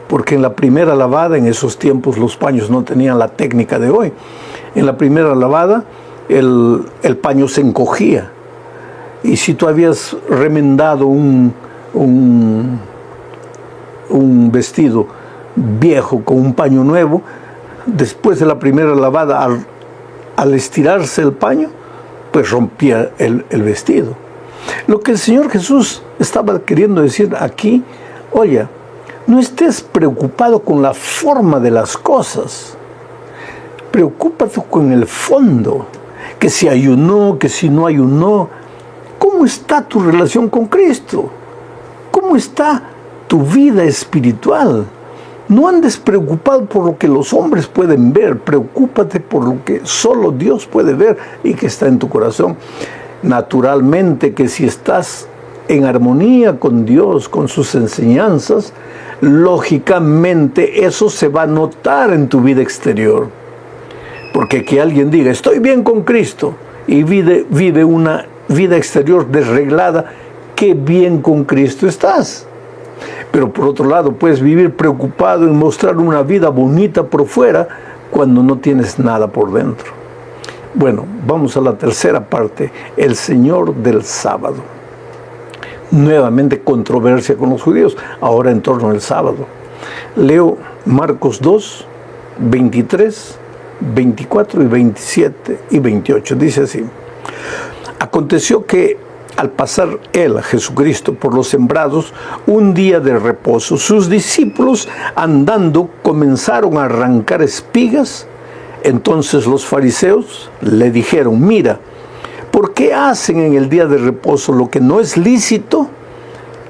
Porque en la primera lavada, en esos tiempos los paños no tenían la técnica de hoy. En la primera lavada el paño se encogía. Y si tú habías remendado un vestido viejo con un paño nuevo, después de la primera lavada, al estirarse el paño, pues rompía el vestido. Lo que el Señor Jesús estaba queriendo decir aquí, oye, no estés preocupado con la forma de las cosas, preocúpate con el fondo. que si ayunó, que si no ayunó. ¿Cómo está tu relación con Cristo? ¿Cómo está tu vida espiritual? No andes preocupado por lo que los hombres pueden ver, preocúpate por lo que solo Dios puede ver y que está en tu corazón. Naturalmente que si estás en armonía con Dios, con sus enseñanzas, lógicamente eso se va a notar en tu vida exterior. Porque que alguien diga, estoy bien con Cristo, y vive una vida exterior desreglada, qué bien con Cristo estás. Pero por otro lado, puedes vivir preocupado en mostrar una vida bonita por fuera cuando no tienes nada por dentro. Bueno, vamos a la tercera parte, el Señor del sábado. Nuevamente controversia con los judíos, ahora en torno al sábado. Leo Marcos 2, 23, 24 y 27 y 28. Dice así: aconteció que al pasar él, Jesucristo, por los sembrados, un día de reposo, sus discípulos andando comenzaron a arrancar espigas. Entonces los fariseos le dijeron, mira, ¿por qué hacen en el día de reposo lo que no es lícito?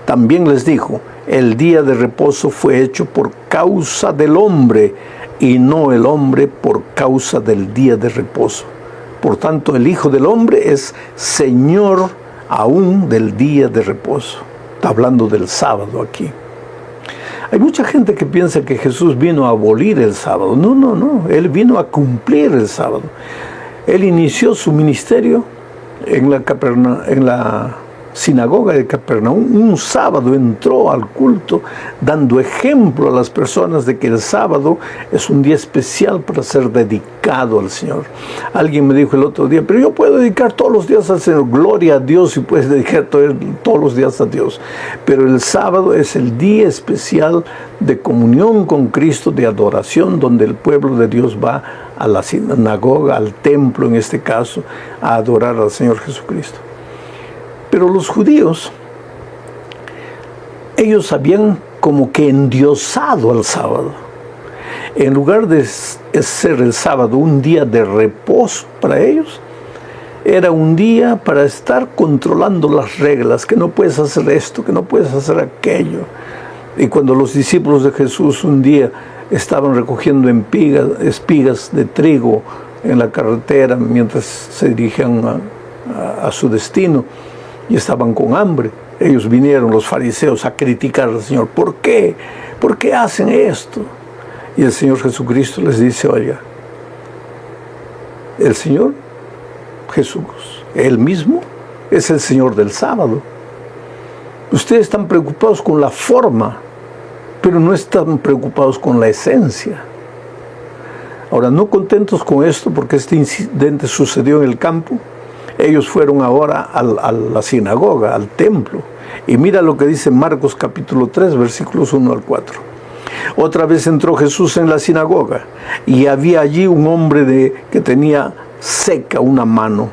También les dijo, el día de reposo fue hecho por causa del hombre y no el hombre por causa del día de reposo. Por tanto, el Hijo del Hombre es Señor aún del día de reposo. Está hablando del sábado aquí. Hay mucha gente que piensa que Jesús vino a abolir el sábado. No, no, no. Él vino a cumplir el sábado. Él inició su ministerio en la sinagoga de Capernaum. Un sábado entró al culto dando ejemplo a las personas de que el sábado es un día especial para ser dedicado al Señor. Alguien me dijo el otro día, pero yo puedo dedicar todos los días al Señor. Gloria a Dios si puedes dedicar todos los días a Dios. Pero el sábado es el día especial de comunión con Cristo, de adoración, donde el pueblo de Dios va a la sinagoga, al templo en este caso, a adorar al Señor Jesucristo. Pero los judíos, ellos habían como que endiosado al sábado. En lugar de ser el sábado un día de reposo para ellos, era un día para estar controlando las reglas, que no puedes hacer esto, que no puedes hacer aquello. Y cuando los discípulos de Jesús un día estaban recogiendo espigas de trigo en la carretera mientras se dirigían a su destino, y estaban con hambre, ellos vinieron, los fariseos, a criticar al Señor. ¿Por qué? ¿Por qué hacen esto? Y el Señor Jesucristo les dice, oiga, el Señor Jesús, Él mismo, es el Señor del sábado. Ustedes están preocupados con la forma, pero no están preocupados con la esencia. Ahora, no contentos con esto, porque este incidente sucedió en el campo, ellos fueron ahora a la sinagoga, al templo. Y mira lo que dice Marcos capítulo 3, versículos 1 al 4. Otra vez entró Jesús en la sinagoga, y había allí un hombre que tenía seca una mano,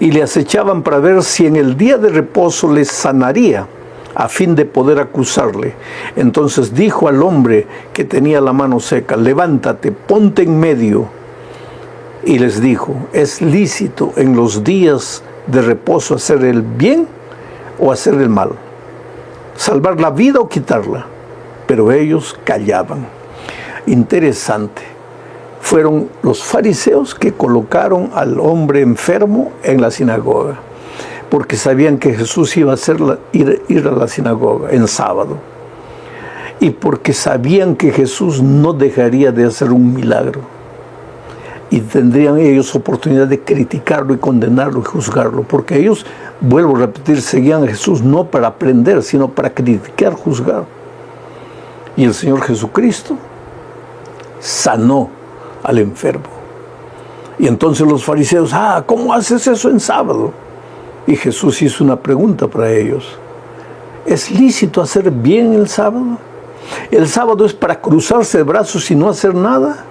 y le acechaban para ver si en el día de reposo les sanaría, a fin de poder acusarle. Entonces dijo al hombre que tenía la mano seca, levántate, ponte en medio. Y les dijo, ¿es lícito en los días de reposo hacer el bien o hacer el mal? ¿Salvar la vida o quitarla? Pero ellos callaban. Interesante. Fueron los fariseos que colocaron al hombre enfermo en la sinagoga, porque sabían que Jesús iba a ir a la sinagoga en sábado. Y porque sabían que Jesús no dejaría de hacer un milagro. Y tendrían ellos oportunidad de criticarlo y condenarlo y juzgarlo, porque ellos, vuelvo a repetir, seguían a Jesús no para aprender, sino para criticar, juzgar. Y el Señor Jesucristo sanó al enfermo. Y entonces los fariseos, ¿cómo haces eso en sábado? Y Jesús hizo una pregunta para ellos. ¿Es lícito hacer bien el sábado? ¿El sábado es para cruzarse de brazos y no hacer nada?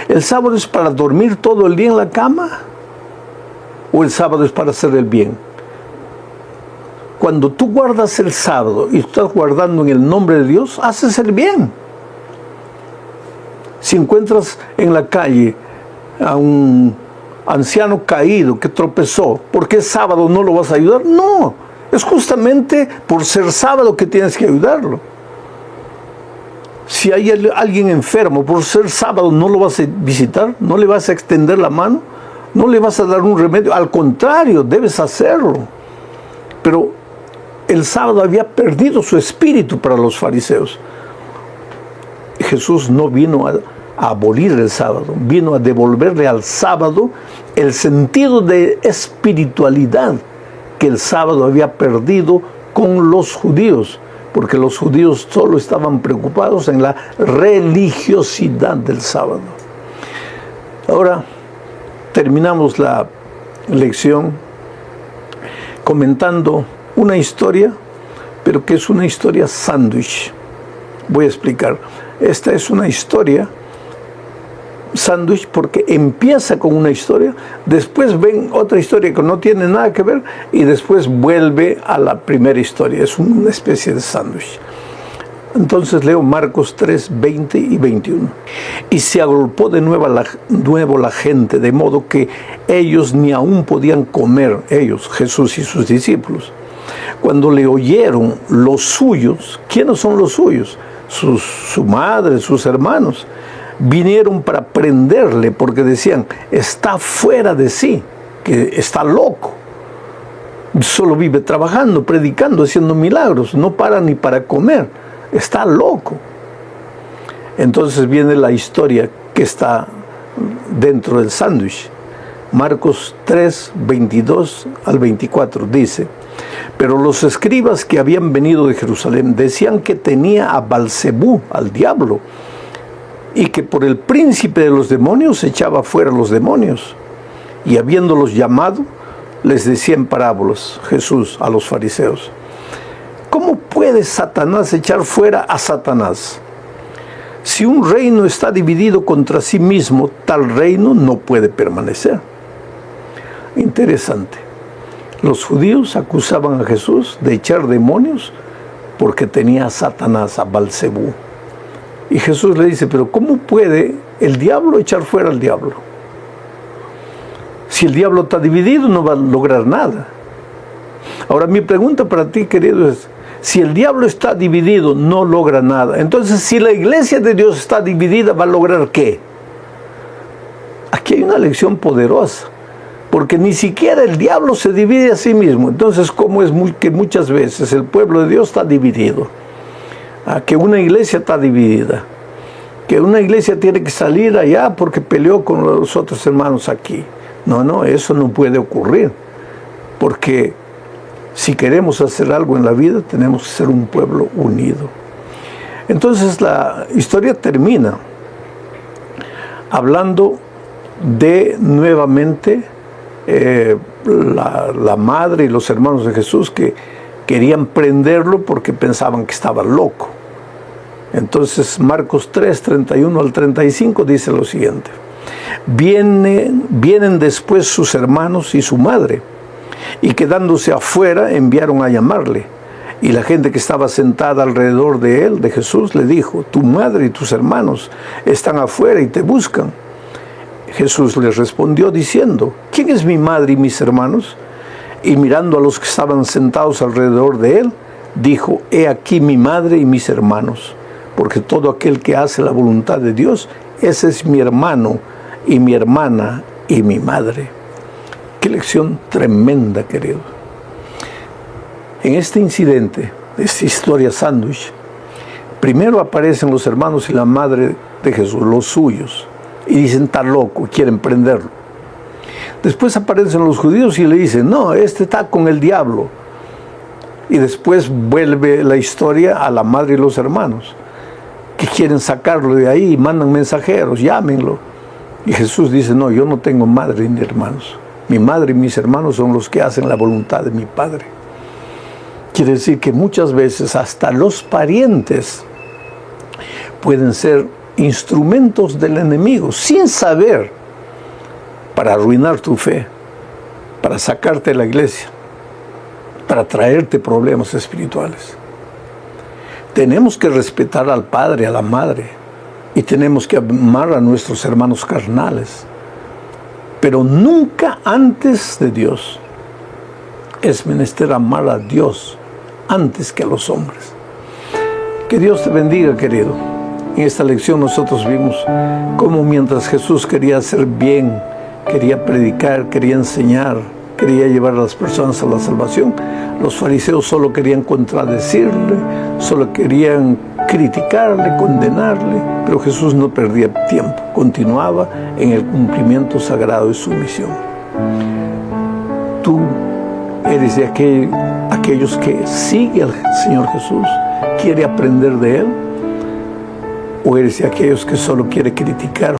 ¿El sábado es para dormir todo el día en la cama? ¿O el sábado es para hacer el bien? Cuando tú guardas el sábado y estás guardando en el nombre de Dios, haces el bien. Si encuentras en la calle a un anciano caído que tropezó, ¿por qué sábado no lo vas a ayudar? No, es justamente por ser sábado que tienes que ayudarlo. Si hay alguien enfermo, por ser sábado no lo vas a visitar, no le vas a extender la mano, no le vas a dar un remedio, al contrario, debes hacerlo. Pero el sábado había perdido su espíritu para los fariseos. Jesús no vino a abolir el sábado, vino a devolverle al sábado el sentido de espiritualidad que el sábado había perdido con los judíos, porque los judíos solo estaban preocupados en la religiosidad del sábado. Ahora terminamos la lección comentando una historia, pero que es una historia sándwich. Voy a explicar. Esta es una historia sándwich porque empieza con una historia, después ven otra historia que no tiene nada que ver y después vuelve a la primera historia. Es una especie de sándwich. Entonces leo Marcos 3, 20 y 21. Y se agolpó de nuevo la gente, de modo que ellos ni aún podían comer, ellos, Jesús y sus discípulos. Cuando le oyeron los suyos, ¿quiénes son los suyos? Su madre, sus hermanos, vinieron para prenderle porque decían, está fuera de sí, que está loco. Solo vive trabajando, predicando, haciendo milagros, no para ni para comer, está loco. Entonces viene la historia que está dentro del sándwich. Marcos 3, 22 al 24 dice, pero los escribas que habían venido de Jerusalén decían que tenía a Balsebú, al diablo, y que por el príncipe de los demonios echaba fuera los demonios. Y habiéndolos llamado, les decía en parábolas Jesús a los fariseos, ¿cómo puede Satanás echar fuera a Satanás? Si un reino está dividido contra sí mismo, tal reino no puede permanecer. Interesante. Los judíos acusaban a Jesús de echar demonios porque tenía a Satanás, a Balsebú. Y Jesús le dice, pero ¿cómo puede el diablo echar fuera al diablo? Si el diablo está dividido no va a lograr nada. Ahora mi pregunta para ti, querido, es, si el diablo está dividido no logra nada, entonces si la iglesia de Dios está dividida, ¿va a lograr qué? Aquí hay una lección poderosa, porque ni siquiera el diablo se divide a sí mismo. Entonces, ¿cómo es que muchas veces el pueblo de Dios está dividido? Que una iglesia está dividida, que una iglesia tiene que salir allá porque peleó con los otros hermanos aquí. No, eso no puede ocurrir, porque si queremos hacer algo en la vida, tenemos que ser un pueblo unido. Entonces la historia termina hablando de nuevamente la madre y los hermanos de Jesús que querían prenderlo porque pensaban que estaba loco. Entonces Marcos 3, 31 al 35 dice lo siguiente. Vienen después sus hermanos y su madre, y quedándose afuera enviaron a llamarle. Y la gente que estaba sentada alrededor de él, de Jesús, le dijo, tu madre y tus hermanos están afuera y te buscan. Jesús les respondió diciendo, ¿quién es mi madre y mis hermanos? Y mirando a los que estaban sentados alrededor de él, dijo, he aquí mi madre y mis hermanos, porque todo aquel que hace la voluntad de Dios, ese es mi hermano y mi hermana y mi madre. Qué lección tremenda, querido. En este incidente, esta historia sándwich, primero aparecen los hermanos y la madre de Jesús, los suyos, y dicen, está loco, quieren prenderlo. Después aparecen los judíos y le dicen, no, este está con el diablo. Y después vuelve la historia a la madre y los hermanos, que quieren sacarlo de ahí y mandan mensajeros, llámenlo. Y Jesús dice, no, yo no tengo madre ni hermanos. Mi madre y mis hermanos son los que hacen la voluntad de mi Padre. Quiere decir que muchas veces hasta los parientes pueden ser instrumentos del enemigo, sin saber, para arruinar tu fe, para sacarte de la iglesia, para traerte problemas espirituales. Tenemos que respetar al padre, a la madre, y tenemos que amar a nuestros hermanos carnales. pero nunca antes de Dios. Es menester amar a Dios antes que a los hombres. Que Dios te bendiga, querido. En esta lección nosotros vimos cómo mientras Jesús quería hacer bien, quería predicar, quería enseñar, quería llevar a las personas a la salvación, los fariseos solo querían contradecirle, solo querían criticarle, condenarle, pero Jesús no perdía tiempo, continuaba en el cumplimiento sagrado de su misión. Tú eres de aquellos que sigue al Señor Jesús, quiere aprender de Él, o eres de aquellos que solo quiere criticar,